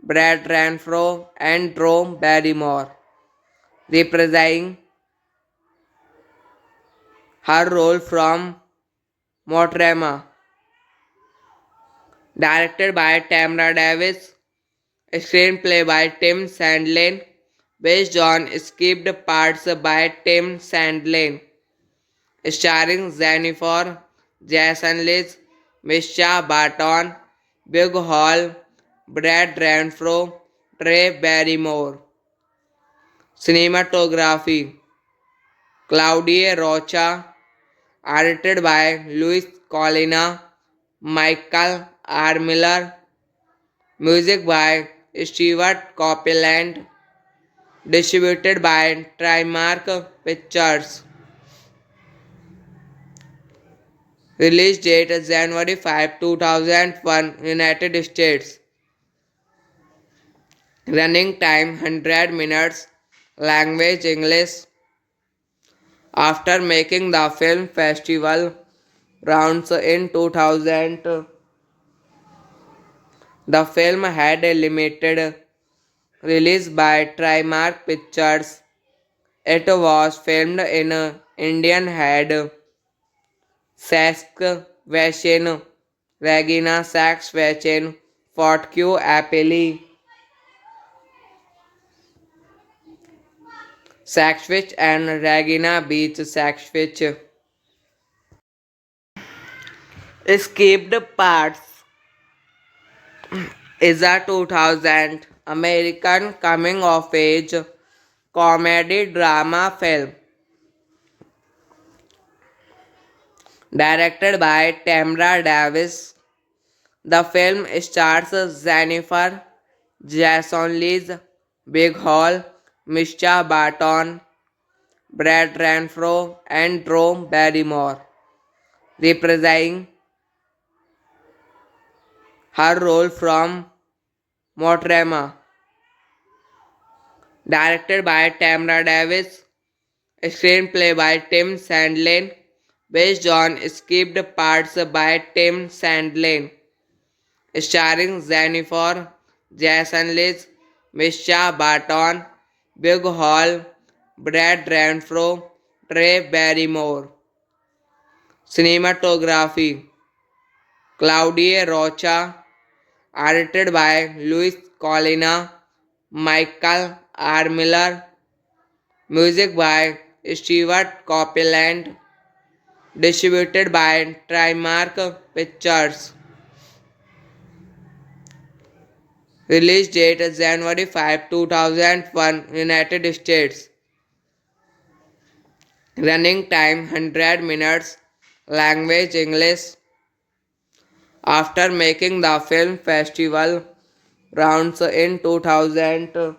Brad Renfro, and Drew Barrymore, reprising her role from Motrema. Directed by Tamra Davis, screenplay by Tim Sandlin, based on skipped parts by Tim Sandlin, starring Jennifer Jason Leigh, Mischa Barton, Big Hall, Brad Renfro, Trey Barrymore. Cinematography Claudia Rocha, edited by Luis Colina, Michael R. Miller, music by Stewart Copeland, distributed by Trimark Pictures. Release date January 5, 2001, United States. Running time 100 minutes. Language English. After making the film festival rounds in 2000, the film had a limited release by Trimark Pictures. It was filmed in Indian Head, Saskatchewan, Regina Saskatchewan, Fort Q Appellee, Saskatchewan and Regina Beach, Saskatchewan. Escaped Parts is a 2000 American coming of age comedy drama film directed by Tamra Davis. The film stars Jennifer Jason Leigh, Big Hall, Mischa Barton, Brad Renfro, and Drew Barrymore, reprising her role from Motrema. Directed by Tamra Davis, screenplay by Tim Sandlin, based on skipped parts by Tim Sandlin, starring Jennifer Jason Leigh, Mischa Barton, Big Hall, Brad Renfro, Trey Barrymore. Cinematography Claudia Rocha, edited by Luis Colina, Michael R. Miller, music by Stewart Copeland, distributed by Trimark Pictures. Release date January 5, 2001, United States. Running time 100 minutes. Language English. After making the film festival rounds in 2000,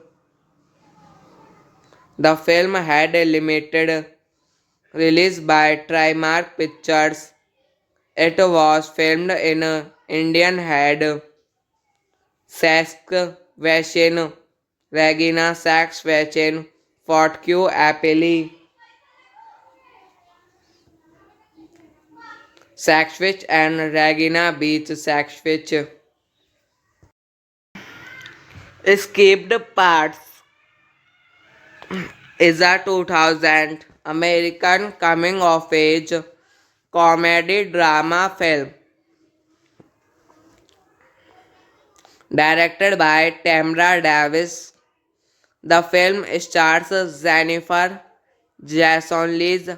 the film had a limited release by Trimark Pictures. It was filmed in Indian Head, Saskatchewan, Regina Saskatchewan, Fort Q Appellee, Saskatchewan and Regina Beach, Saskatchewan. Escaped Parts is a 2000 American coming of age comedy drama film directed by Tamra Davis. The film stars Jennifer Jason Leigh,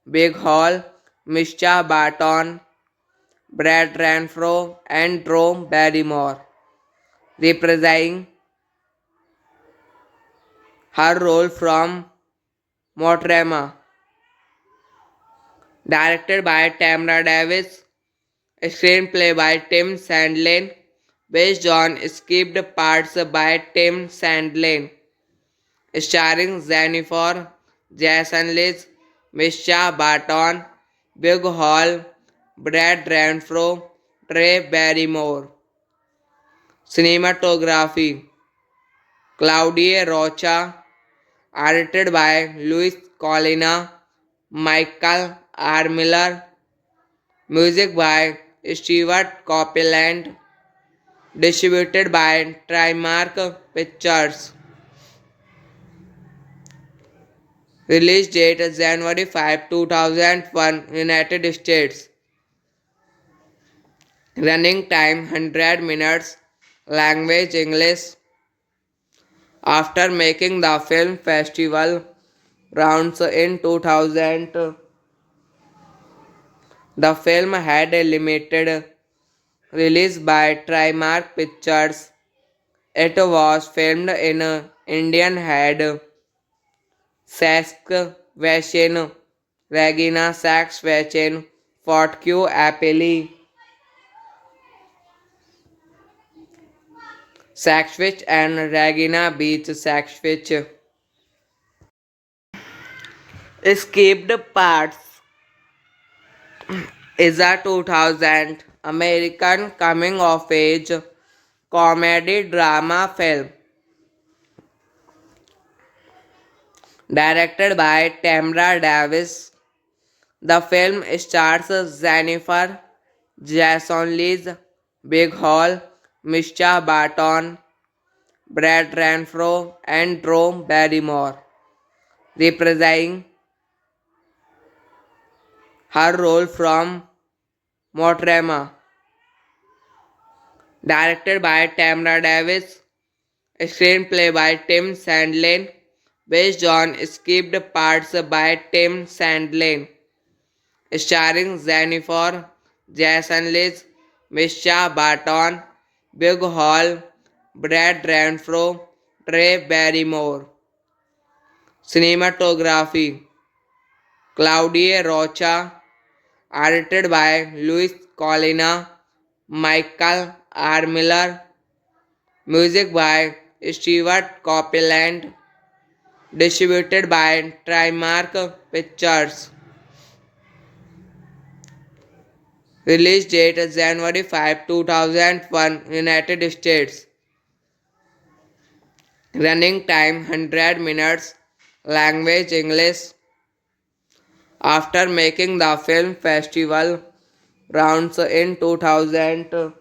Big Hall, Mischa Barton, Brad Renfro, and Drew Barrymore, reprising her role from Motrema. Directed by Tamra Davis, screenplay by Tim Sandlin, based on skipped parts by Tim Sandlin, starring Jennifer Jason Leigh, Mischa Barton, Big Hall, Brad Renfro, Trey Barrymore. Cinematography Claudia Rocha, edited by Luis Colina, Michael R. Miller, music by Stewart Copeland, distributed by Trimark Pictures. Release date January 5, 2001, United States. Running time 100 minutes. Language English. After making the film festival rounds in 2000, the film had a limited release by Trimark Pictures. It was filmed in Indian Head, Saskatchewan, Regina Saskatchewan, Fort Q Appellee, Saskatchewan and Regina Beach, Saskatchewan. Skipped Parts is a 2000 American coming of age comedy drama film directed by Tamra Davis. The film stars Jennifer Jason Leigh, Big Hall, Misha Barton, Brad Renfro, and Drew Barrymore, reprising her role from Motrema. Directed by Tamra Davis, screenplay by Tim Sandlin, based on skipped parts by Tim Sandlin, starring Jennifer Jason Leigh, Misha Barton, Big Hall, Brad Renfro, Trey Barrymore. Cinematography Claudia Rocha, edited by Luis Colina, Michael R. Miller, music by Stewart Copeland, distributed by Trimark Pictures. Release date January 5, 2001, United States. Running time 100 minutes. Language English. After making the film festival rounds in 2000,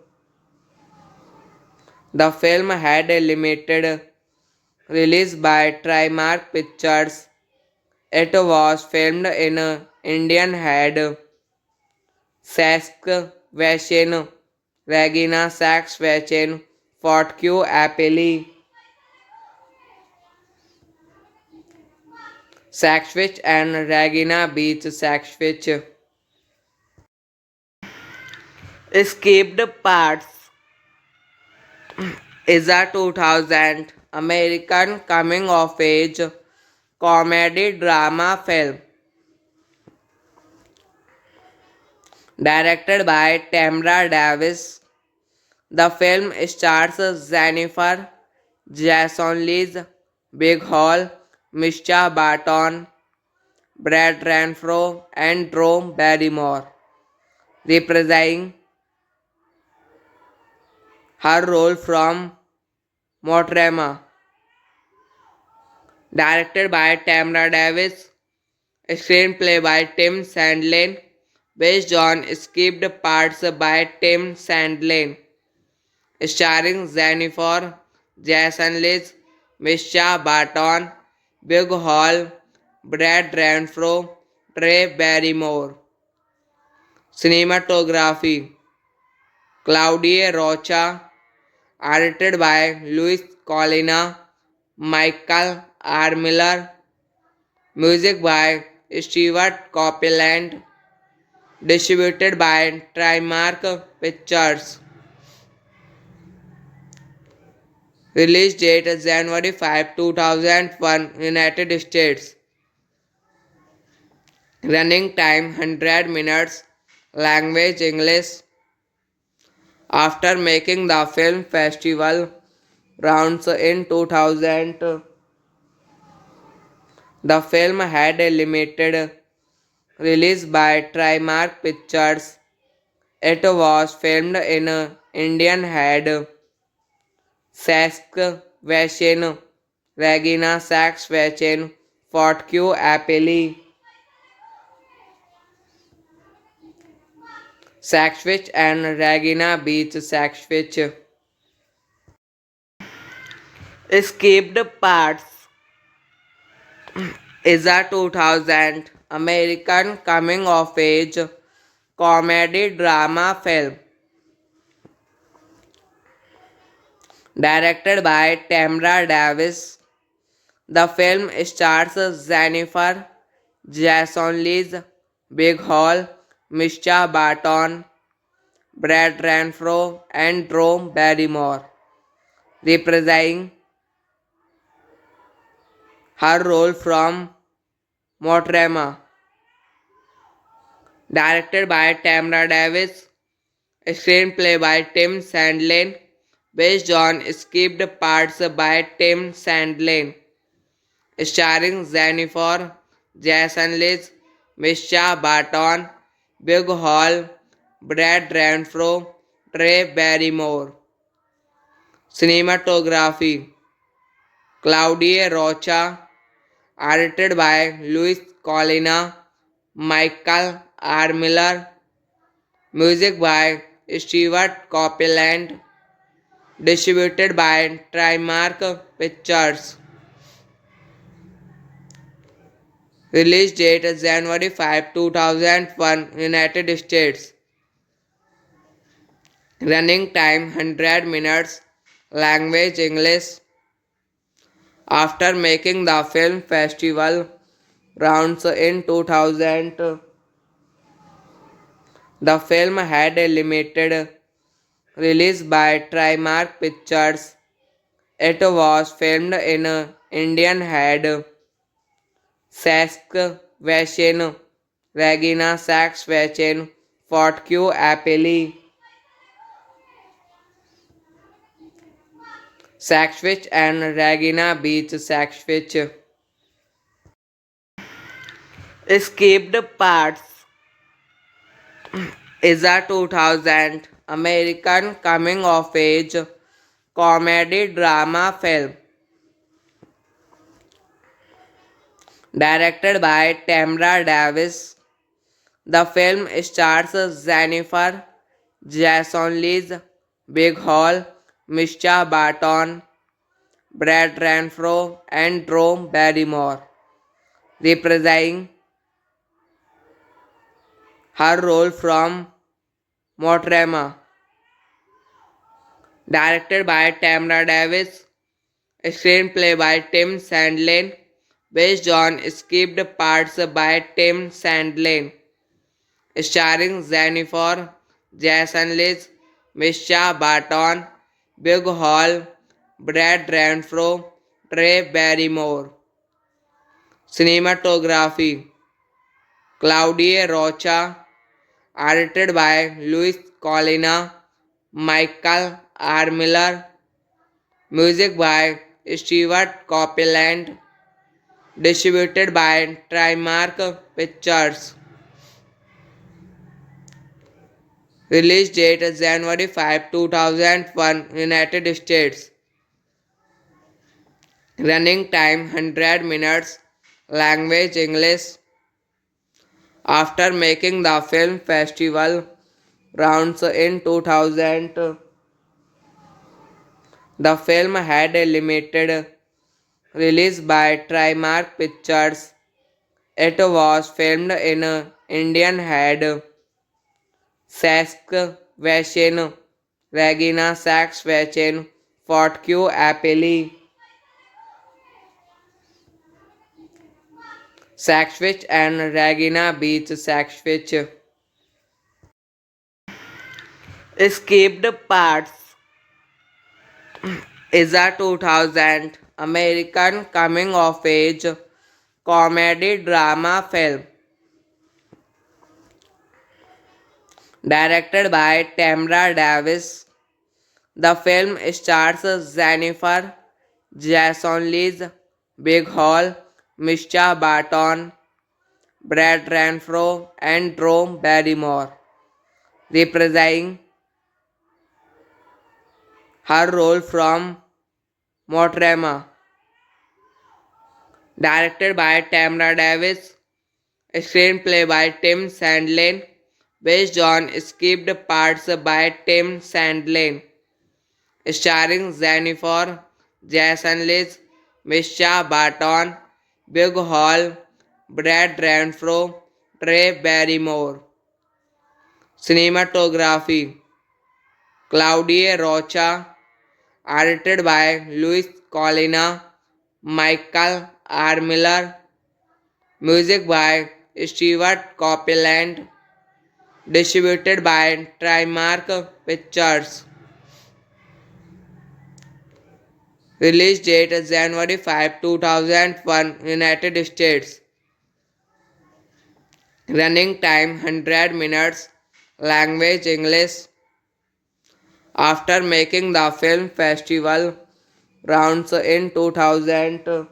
the film had a limited release by Trimark Pictures. It was filmed in Indian Head, Saskatchewan, Regina Saskatchewan, Fort Q Appellee, Saskatchewan and Regina Beach, Saskatchewan. Escaped Parts is a 2000 American coming of age comedy drama film directed by Tamra Davis. The film stars Jennifer Jason Leigh, Big Hall, Misha Barton, Brad Renfro, and Drew Barrymore, reprising her role from Motrema. Directed by Tamra Davis, screenplay by Tim Sandlin, based on skipped parts by Tim Sandlin, starring Jennifer Jason Leigh, Misha Barton, Big Hall, Brad Renfro, Trey Barrymore. Cinematography Claudia Rocha, edited by Luis Colina, Michael R. Miller, music by Stewart Copeland, distributed by Trimark Pictures. Release date January 5, 2001, United States. Running time 100 minutes. Language English. After making the film festival rounds in 2000, the film had a limited release by Trimark Pictures. It was filmed in Indian Head, Saskatchewan, Regina Saskatchewan, Fort Q Appellee, Saskatchewan and Regina Beach, Saskatchewan. Escaped Parts is a 2000 American coming of age comedy drama film directed by Tamra Davis. The film stars Jennifer Jason Leigh, Big Hall, Misha Barton, Brad Renfro, and Drew Barrymore, reprising her role from Motrema. Directed by Tamra Davis, screenplay by Tim Sandlin, based on skipped parts by Tim Sandlin, starring Jennifer Jason Liz, Misha Barton, Big Hall, Brad Renfro, Trey Barrymore. Cinematography Claudia Rocha, edited by Luis Colina, Michael R. Miller, music by Stewart Copeland, distributed by Trimark Pictures. Release date is January 5, 2001, United States. Running time 100 minutes. Language English. After making the film festival rounds in 2000, the film had a limited release by Trimark Pictures. It was filmed in Indian Head, Saskatchewan, Regina Saskatchewan, Fort Q Appellee, Saskatchewan and Regina Beach, Saskatchewan. Escaped Parts is a 2000 American coming of age comedy drama film directed by Tamra Davis. The film stars Jennifer Jason Leigh, Big Hall, Misha Barton, Brad Renfro, and Drew Barrymore, reprising her role from Motrema. Directed by Tamra Davis, screenplay by Tim Sandlin, based on skipped parts by Tim Sandlin, starring Jennifer Jason Leigh, Misha Barton, Big Hall, Brad Renfro, Trey Barrymore. Cinematography Claudia Rocha, edited by Luis Colina, Michael R. Miller, music by Stewart Copeland, distributed by Trimark Pictures. Release date is January 5, 2001, United States. Running time 100 minutes. Language English. After making the film festival rounds in 2000, the film had a limited release by Trimark Pictures. It was filmed in Indian Head, Saskatchewan, Regina Saskatchewan, Fort Q Appellee, Saskatchewan and Regina Beach, Saskatchewan. Escaped Parts is a 2000 American coming of age comedy drama film directed by Tamra Davis. The film stars Jennifer Jason Leigh, Big Hall, Misha Barton, Brad Renfro, and Drew Barrymore, reprising her role from Motrema. Directed by Tamra Davis, screenplay by Tim Sandlin, based on skipped parts by Tim Sandlin, starring Jennifer Jason Leigh, Misha Barton, Big Hall, Brad Renfro, Trey Barrymore. Cinematography Claudia Rocha, edited by Luis Colina, Michael R. Miller, music by Stewart Copeland, distributed by Trimark Pictures. Release date is January 5, 2001, United States. Running time 100 minutes. Language English. After making the film festival rounds in 2000,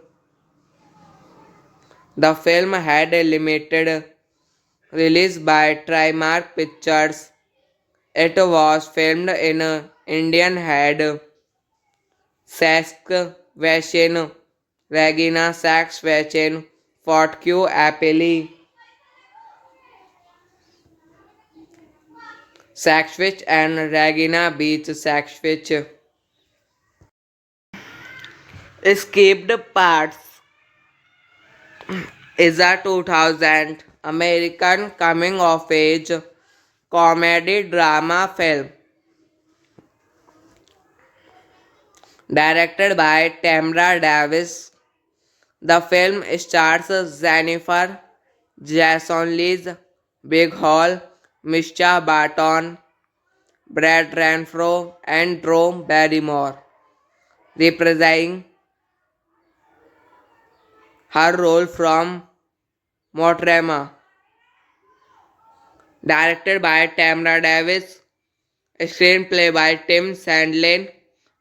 The film had a limited release by Trimark Pictures. It was filmed in Indian Head, Saskatchewan, Regina Saskatchewan, Fort Q Appellee, Saxfich and Regina Beach, Saxfich. Escaped Parts is a 2000 American coming of age comedy drama film directed by Tamra Davis. The film stars Jennifer Jason Leigh, Big Hall, Misha Barton, Brad Renfro, and Drew Barrymore, reprising her role from Motrema. Directed by Tamra Davis, screenplay by Tim Sandlin,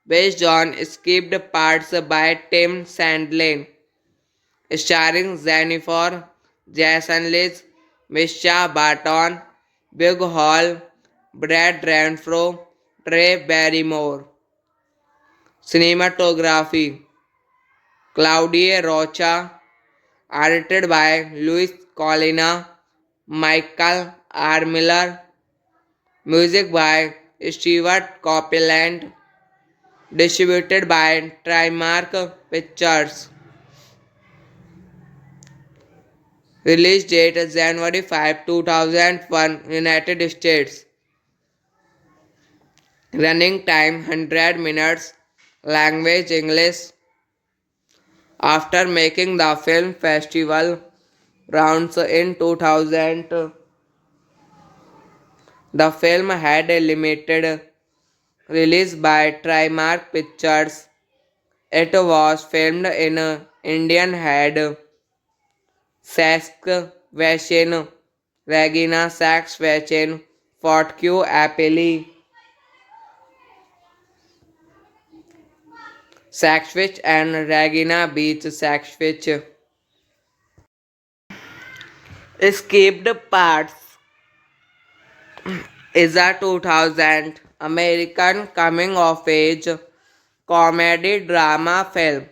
based on skipped parts by Tim Sandlin, starring Jennifer Jason Leigh, Misha Barton, Big Hall, Brad Renfro, Trey Barrymore. Cinematography Claudia Rocha, edited by Luis Colina, Michael R. Miller, music by Stewart Copeland, distributed by Trimark Pictures. Release date January 5, 2001, United States. Running time 100 minutes. Language English. After making the film festival rounds in 2000, the film had a limited release by Trimark Pictures. It was filmed in Indian Head, Saskatchewan, Regina Saskatchewan, Fort Q Appellee, Saxfich and Regina Beach, Saxfich. Escaped Parts is a 2000 American coming of age comedy drama film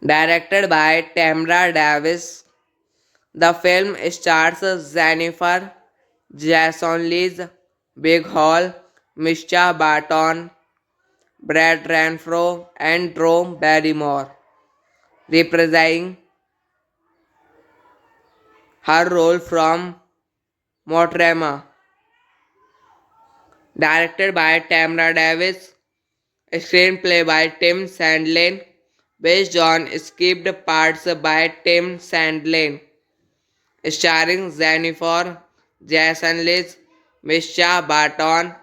directed by Tamra Davis. The film stars Jennifer Jason Leigh, Big Hall, Misha Barton, Brad Renfro, and Drew Barrymore, reprising her role from Motrema. Directed by Tamra Davis, screenplay by Tim Sandlin, based on skipped parts by Tim Sandlin, starring Jennifer Jason Leigh, Misha Barton,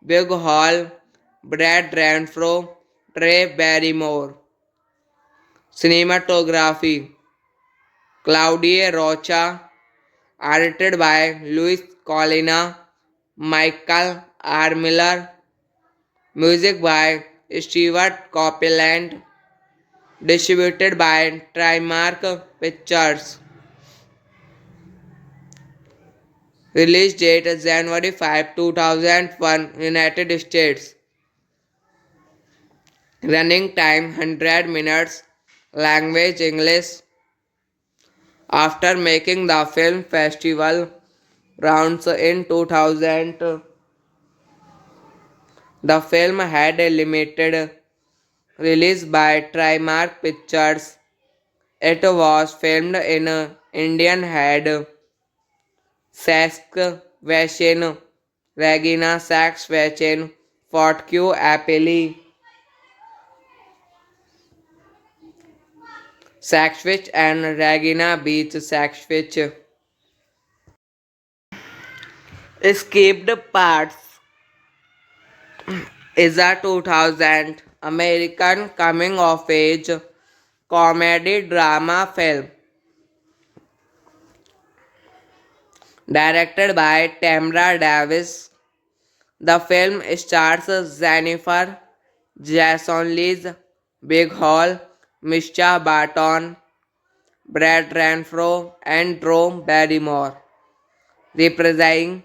Big Hall, Brad Renfro, Trey Barrymore. Cinematography Claudia Rocha, edited by Luis Colina, Michael R. Miller, music by Stewart Copeland, distributed by Trimark Pictures. Release date January 5, 2001, United States. Running time 100 minutes. Language English. After making the film festival rounds in 2000, the film had a limited release by Trimark Pictures. It was filmed in Indian Head, Saskatchewan, Regina Saskatchewan, Fort Q Appellee, Saxfich and Regina Beach, Saxfich. Escaped Parts is a 2000 American coming of age comedy drama film directed by Tamra Davis. The film stars Jennifer Jason Leigh, Big Hall, Mischa Barton, Brad Renfro, and Drew Barrymore, reprising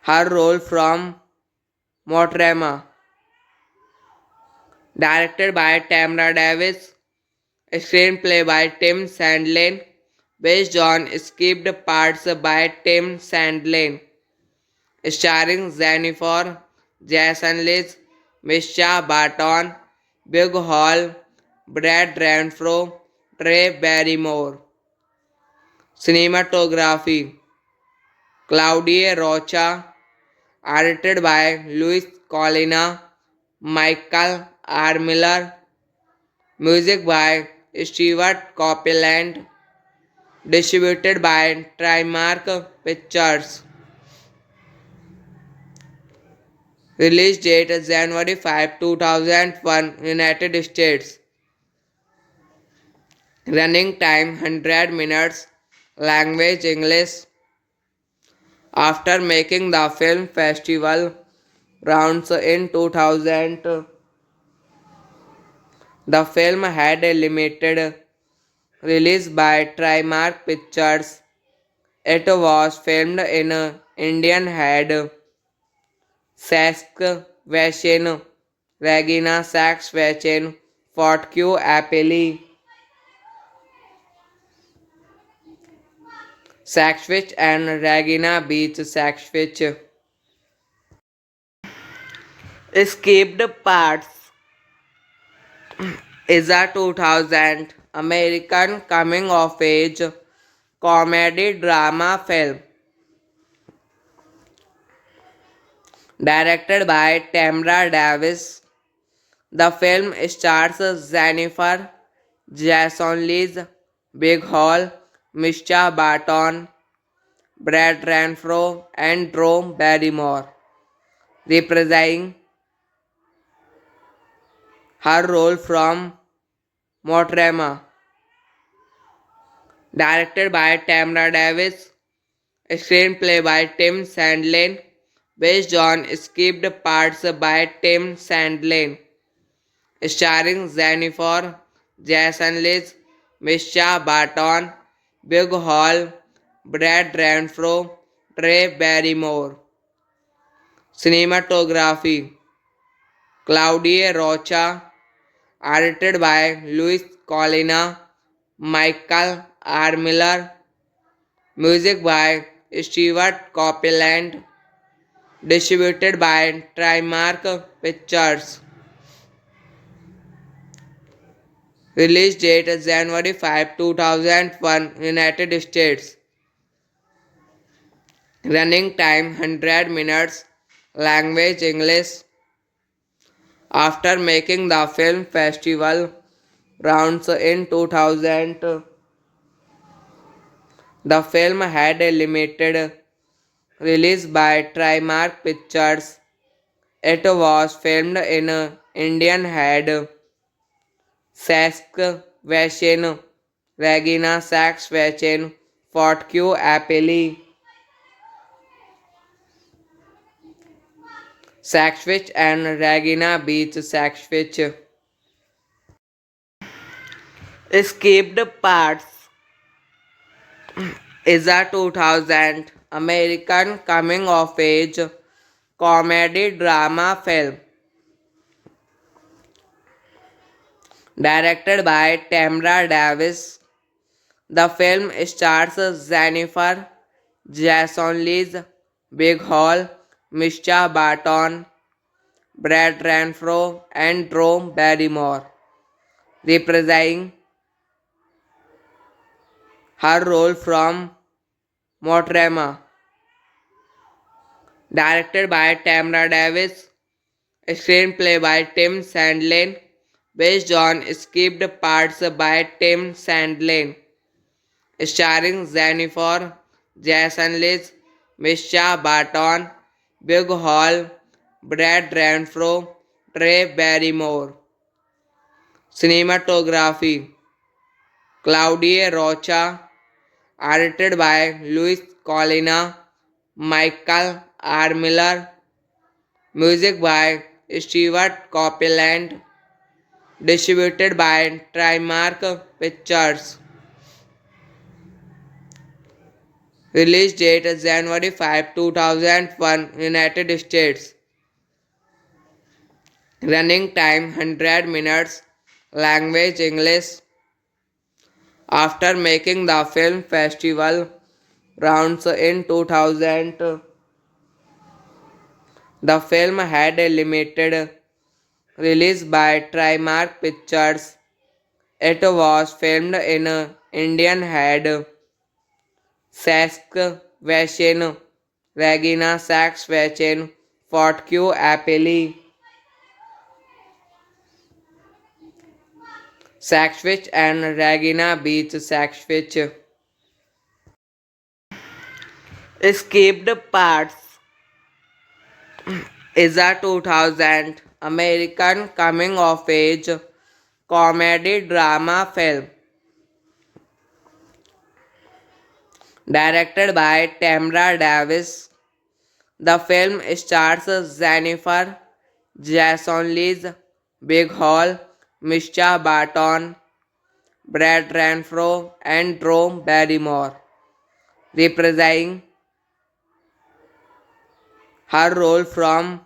her role from Motrema. Directed by Tamra Davis, screenplay by Tim Sandlin, based on skipped parts by Tim Sandlin, starring Jennifer Jason Leigh, Mischa Barton, Big Hall, Brad Renfro, Trey Barrymore. Cinematography Claudia Rocha, edited by Luis Colina, Michael R. Miller, music by Stewart Copeland, distributed by Trimark Pictures. Release date January 5, 2001, United States. Running time 100 minutes. Language English. After making the film festival rounds in 2000, the film had a limited release by Trimark Pictures. It was filmed in Indian Head, Saskatchewan, Regina Saskatchewan, Fort Q Appellee, Saskatchewan and Regina Beach, Saskatchewan. Escaped Parts is a 2000 American coming of age comedy drama film directed by Tamra Davis. The film stars Jennifer Jason Leigh, Big Hall, Mischa Barton, Brad Renfro, and Drew Barrymore, reprising her role from Motrema. Directed by Tamra Davis, screenplay by Tim Sandlin, based on skipped parts by Tim Sandlin, starring Jennifer Jason Leigh, Mischa Barton, Big Hall, Brad Renfro, Trey Barrymore. Cinematography Claudia Rocha, edited by Luis Colina, Michael R. Miller, music by Stewart Copeland, distributed by Trimark Pictures. Release date January 5, 2001, United States. Running time 100 minutes. Language English. After making the film festival rounds in 2000, the film had a limited release by Trimark Pictures. It was filmed in Indian Head, Saskatchewan, Regina Saskatchewan, Fort Q Appellee, Saskatchewan and Regina Beach, Saskatchewan. Escaped Parts is a 2000 American coming of age comedy drama film directed by Tamra Davis. The film stars Jennifer Jason Leigh, Big Hall, Mischa Barton, Brad Renfro, and Drew Barrymore, reprising her role from Motrema. Directed by Tamra Davis, screenplay by Tim Sandlin, based on skipped parts by Tim Sandlin, starring Jennifer Jason Leigh, Mischa Barton, Big Hall, Brad Renfro, Trey Barrymore. Cinematography Claudia Rocha, edited by Luis Colina, Michael R. Miller, music by Stewart Copeland, distributed by Trimark Pictures. Release date is January 5, 2001, United States. Running time 100 minutes. Language English. After making the film festival rounds in 2000, the film had a limited release by Trimark Pictures. It was filmed in Indian Head, Saskatchewan, Regina Saskatchewan, Fort Q Appellee, Saskatchewan and Regina Beach, Saskatchewan. Escaped Parts is a 2000 American coming of age comedy drama film directed by Tamra Davis. The film stars Jennifer Jason Leigh, Big Hall, Mischa Barton, Brad Renfro, and Drew Barrymore, reprising her role from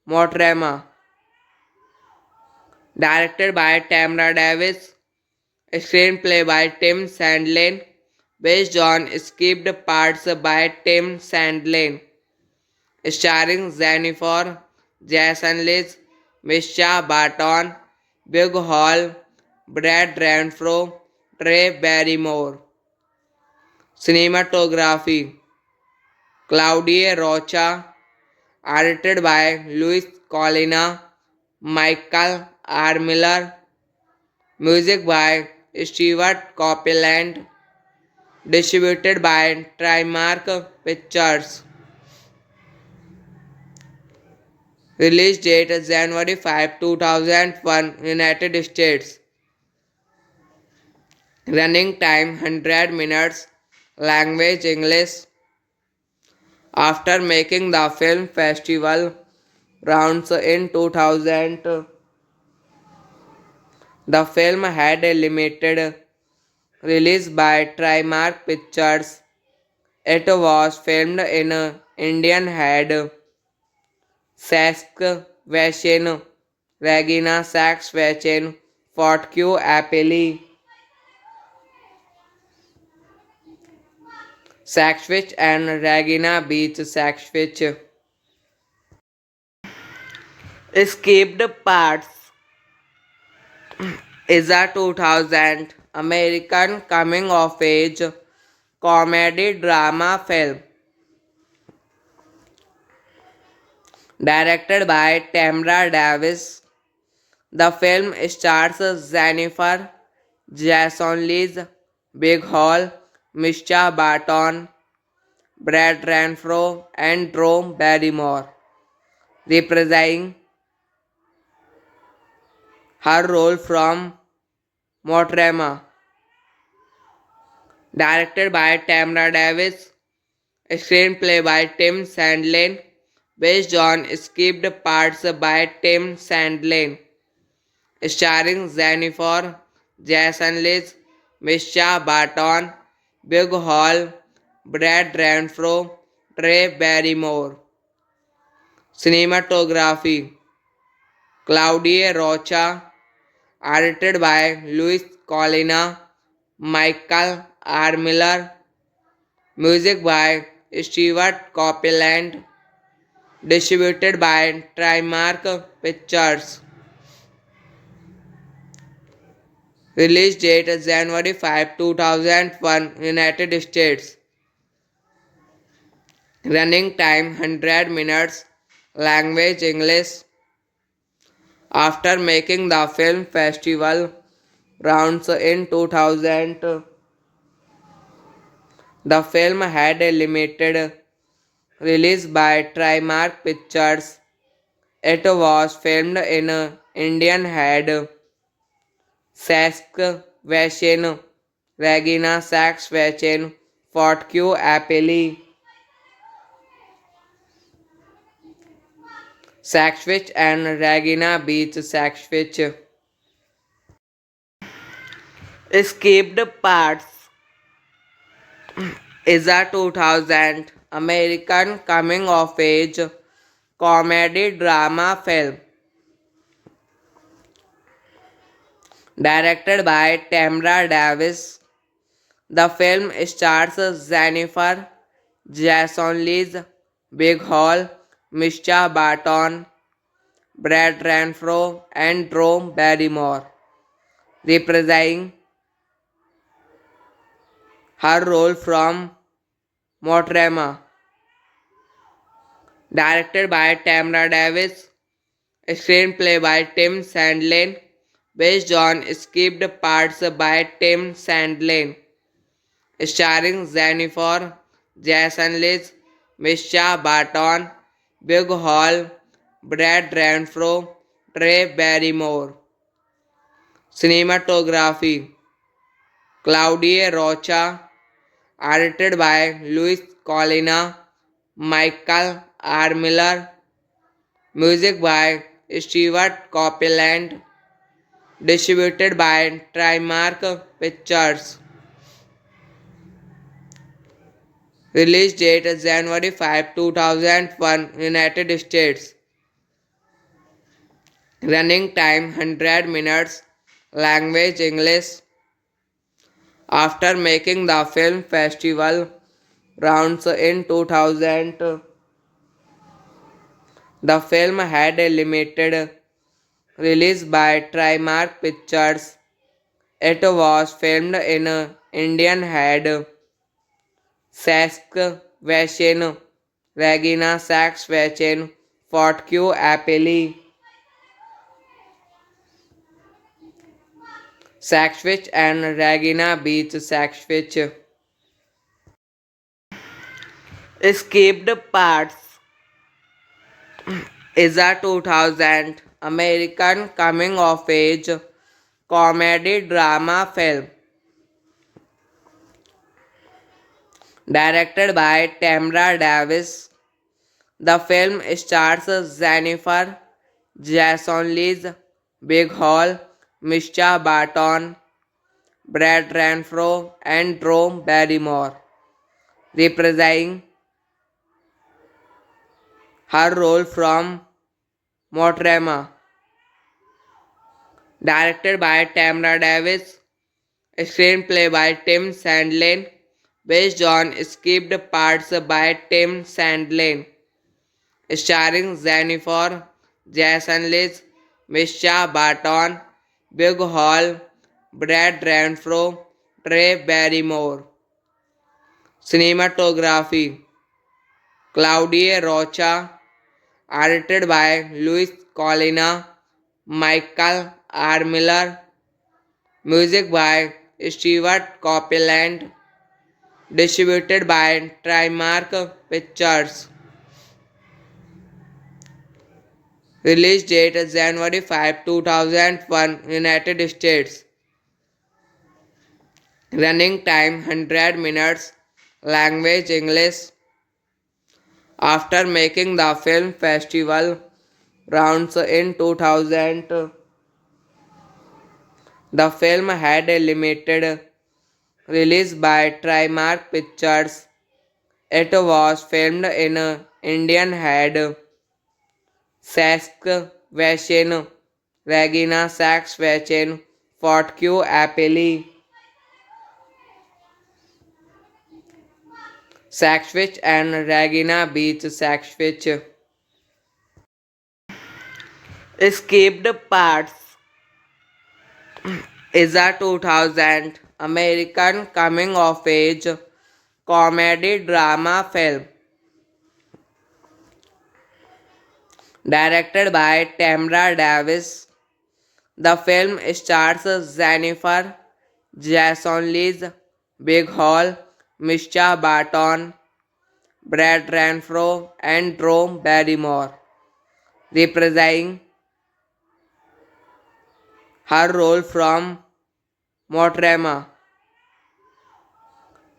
Motrema. Directed by Tamra Davis, screenplay by Tim Sandlin, based on skipped parts by Tim Sandlin, starring Jennifer Jason Leigh, Mischa Barton, Big Hall, Brad Renfro, Trey Barrymore. Cinematography Claudia Rocha, edited by Luis Colina, Michael R. Miller, music by Stewart Copeland, distributed by Trimark Pictures. Release date is January 5, 2001, United States. Running time 100 minutes. Language English. After making the film festival rounds in 2000, the film had a limited release by Trimark Pictures. It was filmed in Indian Head, Saskatchewan, Regina Saskatchewan, Fort Q Appellee, Saskatchewan, and Regina Beach, Saskatchewan. Escaped Parts is a 2000 American coming of age comedy drama film directed by Tamra Davis. The film stars Jennifer Jason Leigh, Big Hall, Mischa Barton, Brad Renfro, and Drew Barrymore, reprising her role from Motrema. Directed by Tamra Davis, screenplay by Tim Sandlin, based on skipped parts by Tim Sandlin, starring Jennifer Jason Leigh, Mischa Barton, Big Hall, Brad Renfro, Trey Barrymore. Escaped Parts is a 2000 American coming of age comedy drama film directed by Tamra Davis. The film stars Jennifer Jason Leigh, Big Hall, Mischa Barton, Brad Renfro, and Drew Barrymore, reprising her role from Motrema. Directed by Tamra Davis, screenplay by Tim Sandlin, based on skipped parts by Tim Sandlin, starring Jennifer Jason Leigh, Mischa Barton, Big Hall, Brad Renfro, Trey Barrymore. Cinematography Claudia Rocha, edited by Luis Colina, Michael R. Miller, music by Stewart Copeland, distributed by Trimark Pictures. Release date is January 5, 2001, United States. Running time 100 minutes. Language English. After making the film festival rounds in 2000, the film had a limited release by Trimark Pictures. It was filmed in Indian Head, Saskatchewan, Regina Saskatchewan, Fort Q Appellee, Saskatchewan and Regina Beach, Saskatchewan. Escaped Parts is a 2000 American coming of age comedy drama film directed by Tamra Davis. The film stars Jennifer Jason Leigh, Big Hall, Misha Barton, Brad Renfro, and Drew Barrymore, reprising her role from Motrema. Directed by Tamra Davis, screenplay by Tim Sandlin, based on skipped parts by Tim Sandlin, starring Jennifer Jason Leigh, Misha Barton, Big Hall, Brad Renfro, Trey Barrymore. Cinematography Claudia Rocha, edited by Luis Colina, Michael R. Miller, music by Stewart Copeland, distributed by Trimark Pictures. Release date January 5, 2001, United States. Running time 100 minutes. Language English. After making the film festival rounds in 2000, the film had a limited release by Trimark Pictures. It was filmed in Indian Head, Saskatchewan, Regina Saskatchewan, Fort Q Appellee, Saskatchewan and Regina Beach, Saskatchewan. Escaped Parts is a 2000 American coming of age comedy drama film directed by Tamra Davis. The film stars Jennifer Jason Leigh, Big Hall, Misha Barton, Brad Renfro, and Drew Barrymore, reprising her role from Motrema. Directed by Tamra Davis, screenplay by Tim Sandlin, based on skipped parts by Tim Sandlin, starring Jennifer Jason Leigh, Misha Barton, Big Hall, Brad Renfro, Trey Barrymore. Cinematography Claudia Rocha, edited by Luis Colina, Michael R. Miller, music by Stewart Copeland, distributed by Trimark Pictures. Release date January 5, 2001, United States. Running time 100 minutes. Language English. After making the film festival rounds in 2000, the film had a limited release by Trimark Pictures. It was filmed in Indian Head, Saskatchewan, Regina Saskatchewan, Fort Q Appellee, Saskatchewan and Regina Beach, Saskatchewan. Escaped Parts is a 2000 American coming of age comedy drama film directed by Tamra Davis. The film stars Jennifer Jason Leigh, Big Hall, Misha Barton, Brad Renfro, and Drew Barrymore, reprising her role from Motrema.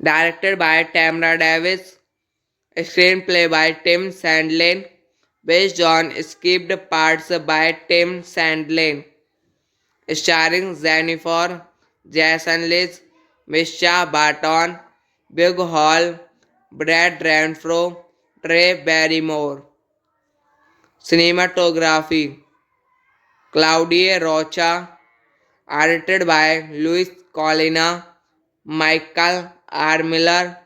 Directed by Tamra Davis, screenplay by Tim Sandlin, based on skipped parts by Tim Sandlin, starring Jennifer Jason Liz, Misha Barton, Big Hall, Brad Renfro, Trey Barrymore. Cinematography Claudia Rocha, edited by Luis Colina, Michael R. Miller,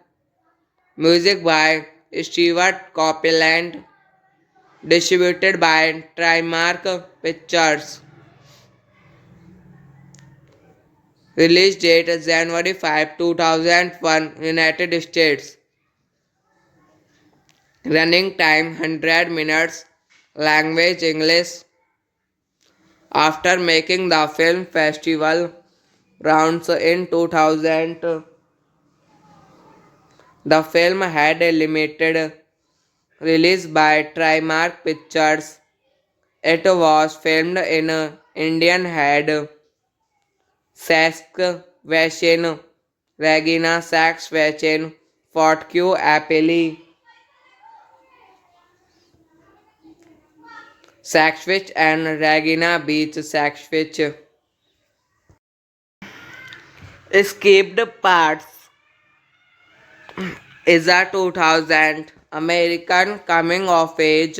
music by Stewart Copeland, distributed by Trimark Pictures. Release date January 5, 2001, United States. Running time 100 minutes. Language English. After making the film festival rounds in 2000, the film had a limited release by Trimark Pictures. It was filmed in Indian Head, Saskatchewan, Regina Saskatchewan, Fort Q Appellee, Saxfich and Regina Beach, Saxfich. Escaped Parts is a 2000 American coming of age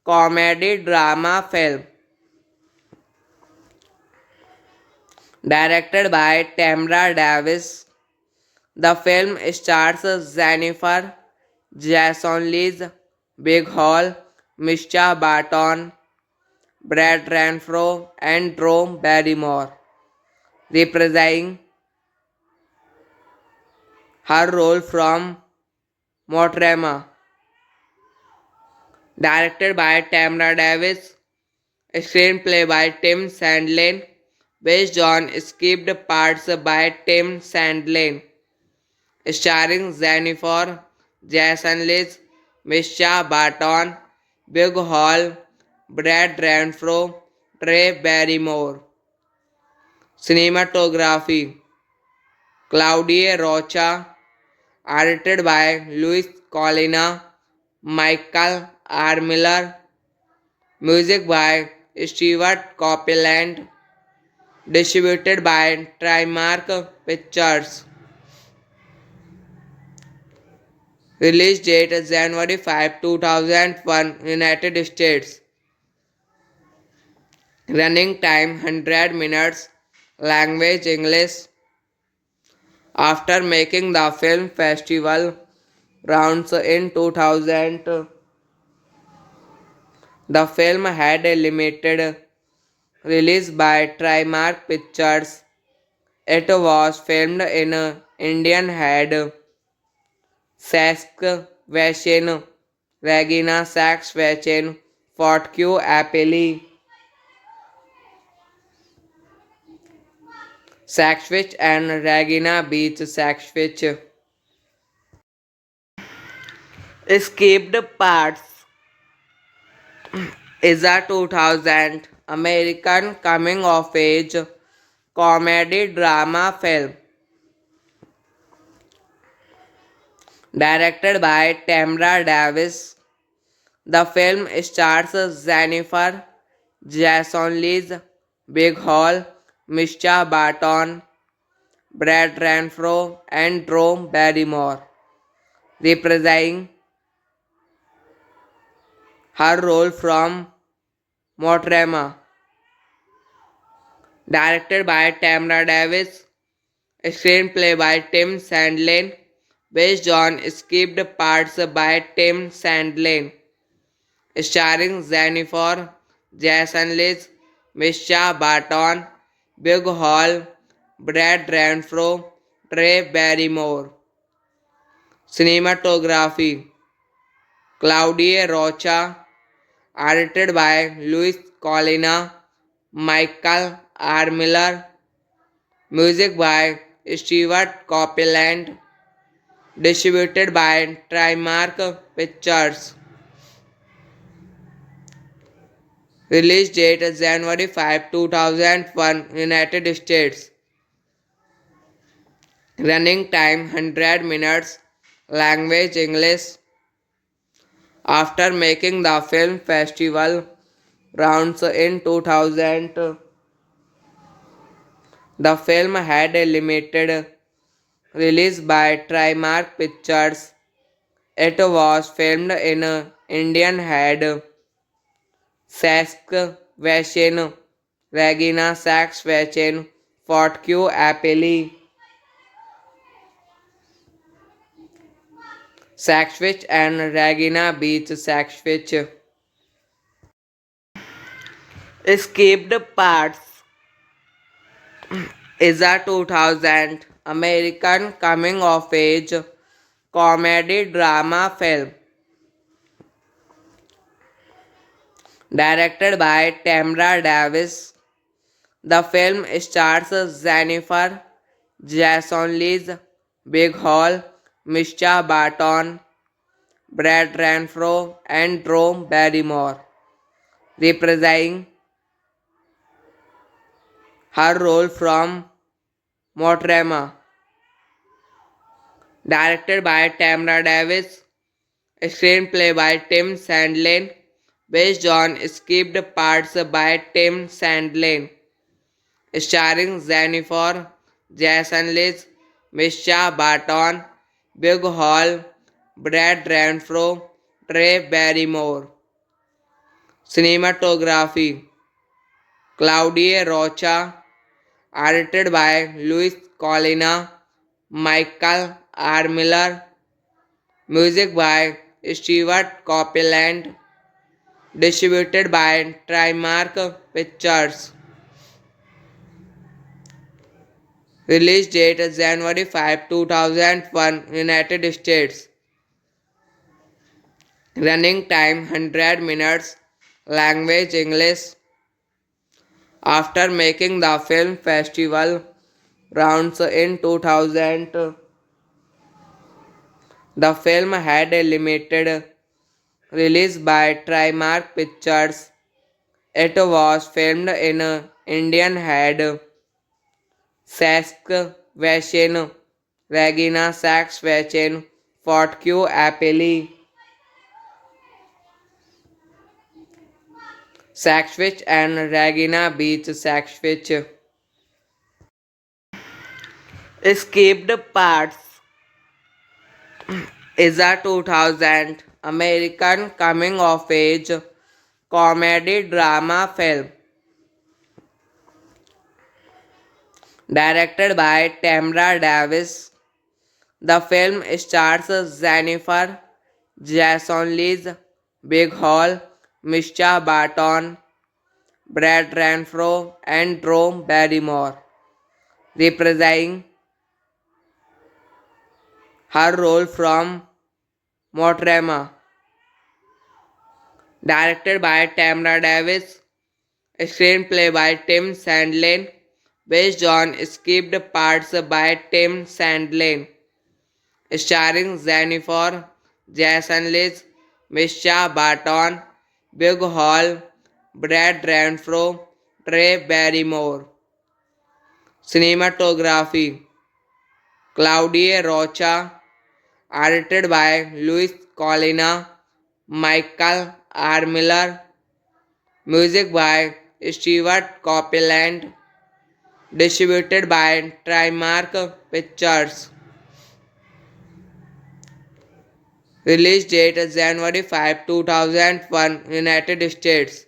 comedy drama film directed by Tamra Davis. The film stars Jennifer Jason Leigh, Big Hall, Misha Barton, Brad Renfro, and Drew Barrymore, reprising her role from Motrema. Directed by Tamra Davis, screenplay by Tim Sandlin, based on skipped parts by Tim Sandlin, starring Jennifer Jason Leigh, Misha Barton, Big Hall, Brad Renfro, Trey Barrymore. Cinematography Claudia Rocha, edited by Luis Colina, Michael R. Miller, music by Stewart Copeland, distributed by Trimark Pictures. Release date January 5, 2001, United States. Running time 100 minutes. Language English. After making the film festival, rounds in 2000, the film had a limited release by Trimark Pictures. It was filmed in Indian Head, Saskatchewan, Regina Saskatchewan, Fort Q Appellee, Saxfich and Regina Beach, Saxfich. Escaped Parts is a 2000 American coming of age comedy drama film directed by Tamra Davis. The film stars Jennifer Jason Leigh, Big Hall, Misha Barton, Brad Renfro, and Drew Barrymore, reprising her role from Motrema. Directed by Tamra Davis, screenplay by Tim Sandlin, based on skipped parts by Tim Sandlin, starring Jennifer Jason Leigh, Misha Barton, Big Hall, Brad Renfro, Trey Barrymore. Cinematography Claudia Rocha, edited by Luis Colina, Michael R. Miller, music by Stewart Copeland, distributed by Trimark Pictures. Release date January 5, 2001, United States. Running time 100 minutes. Language English. After making the film festival rounds in 2000, The film had a limited release by Trimark Pictures. It was filmed in Indian Head, Saskatchewan, Regina Saskatchewan, Fort Q Appellee, Saskatchewan and Regina Beach, Saskatchewan. Escaped Parts is a 2000 American coming of age comedy drama film directed by Tamra Davis. The film stars Jennifer Jason Leigh, Big Hall, Misha Barton, Brad Renfro, and Drew Barrymore, reprising her role from Motrema. Directed by Tamra Davis, screenplay by Tim Sandlin, based on skipped parts by Tim Sandlin, starring Jennifer Jason Leigh, Misha Barton, Big Hall, Brad Renfro, Trey Barrymore. Cinematography Claudia Rocha, edited by Luis Colina, Michael R. Miller, music by Stewart Copeland, distributed by Trimark Pictures. Release date January 5, 2001, United States. Running time 100 minutes. Language English. After making the film festival rounds in 2000, the film had a limited release by Trimark Pictures. It was filmed in Indian Head, Saskatchewan, Regina Saskatchewan, Fort Q Appellee, Saskatchewan and Regina Beach, Saskatchewan. Escaped Parts is a 2000 American coming of age comedy drama film directed by Tamra Davis. The film stars Jennifer Jason Leigh, Big Hall, Misha Barton, Brad Renfro, and Drew Barrymore, reprising her role from Motrema. Directed by Tamra Davis, screenplay by Tim Sandlin, based on skipped parts by Tim Sandlin, starring Jennifer Jason Leigh, Misha Barton, Big Hall, Brad Renfro, Trey Barrymore. Cinematography Claudia Rocha, edited by Luis Colina, Michael R. Miller, music by Stewart Copeland, distributed by Trimark Pictures. Release date January 5, 2001, United States.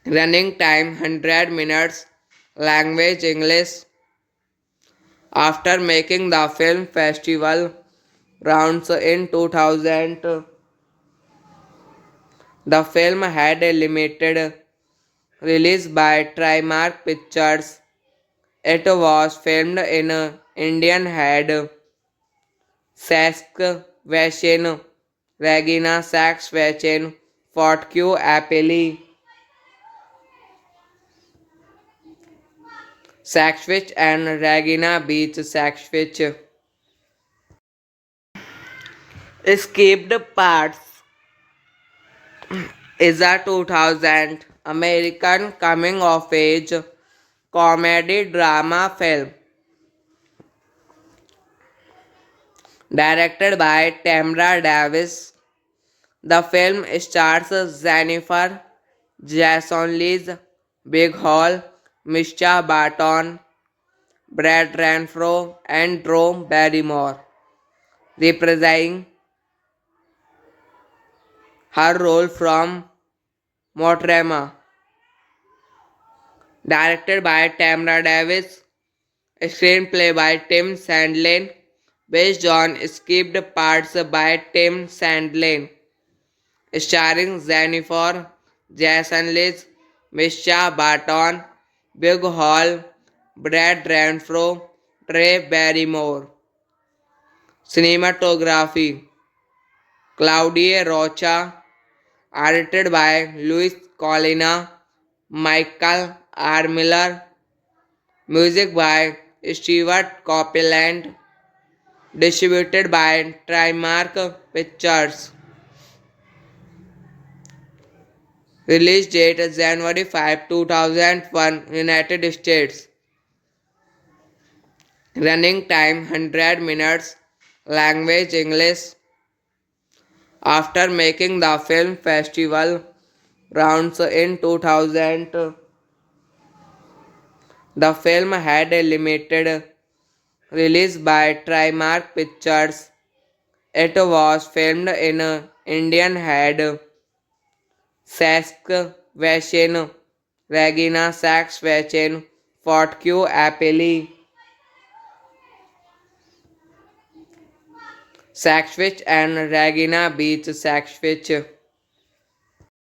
Running time 100 minutes. Language English. After making the film festival rounds in 2000, the film had a limited release by Trimark Pictures. It was filmed in Indian Head, Saskatchewan, Regina Saskatchewan, Fort Q Appellee, Saskatchewan and Regina Beach, Saskatchewan. Escaped Parts is a 2000 American coming of age comedy drama film directed by Tamra Davis. The film stars Jennifer Jason Leigh, Big Hall, Mischa Barton, Brad Renfro, and Drew Barrymore, reprising her role from Motrema. Directed by Tamra Davis, screenplay by Tim Sandlin, based on skipped parts by Tim Sandlin, starring Jennifer Jason Leigh, Mischa Barton, Big Hall, Brad Renfro, Trey Barrymore. Cinematography Claudia Rocha, edited by Luis Colina, Michael R. Miller, music by Stewart Copeland, distributed by Trimark Pictures. Release date January 5, 2001, United States. Running time 100 minutes. Language English. After making the film festival rounds in 2000, the film had a limited release by Trimark Pictures. It was filmed in Indian Head, Saskatchewan, Regina Saskatchewan, Fort Q Appellee, Saskatchewan and Regina Beach, Saskatchewan.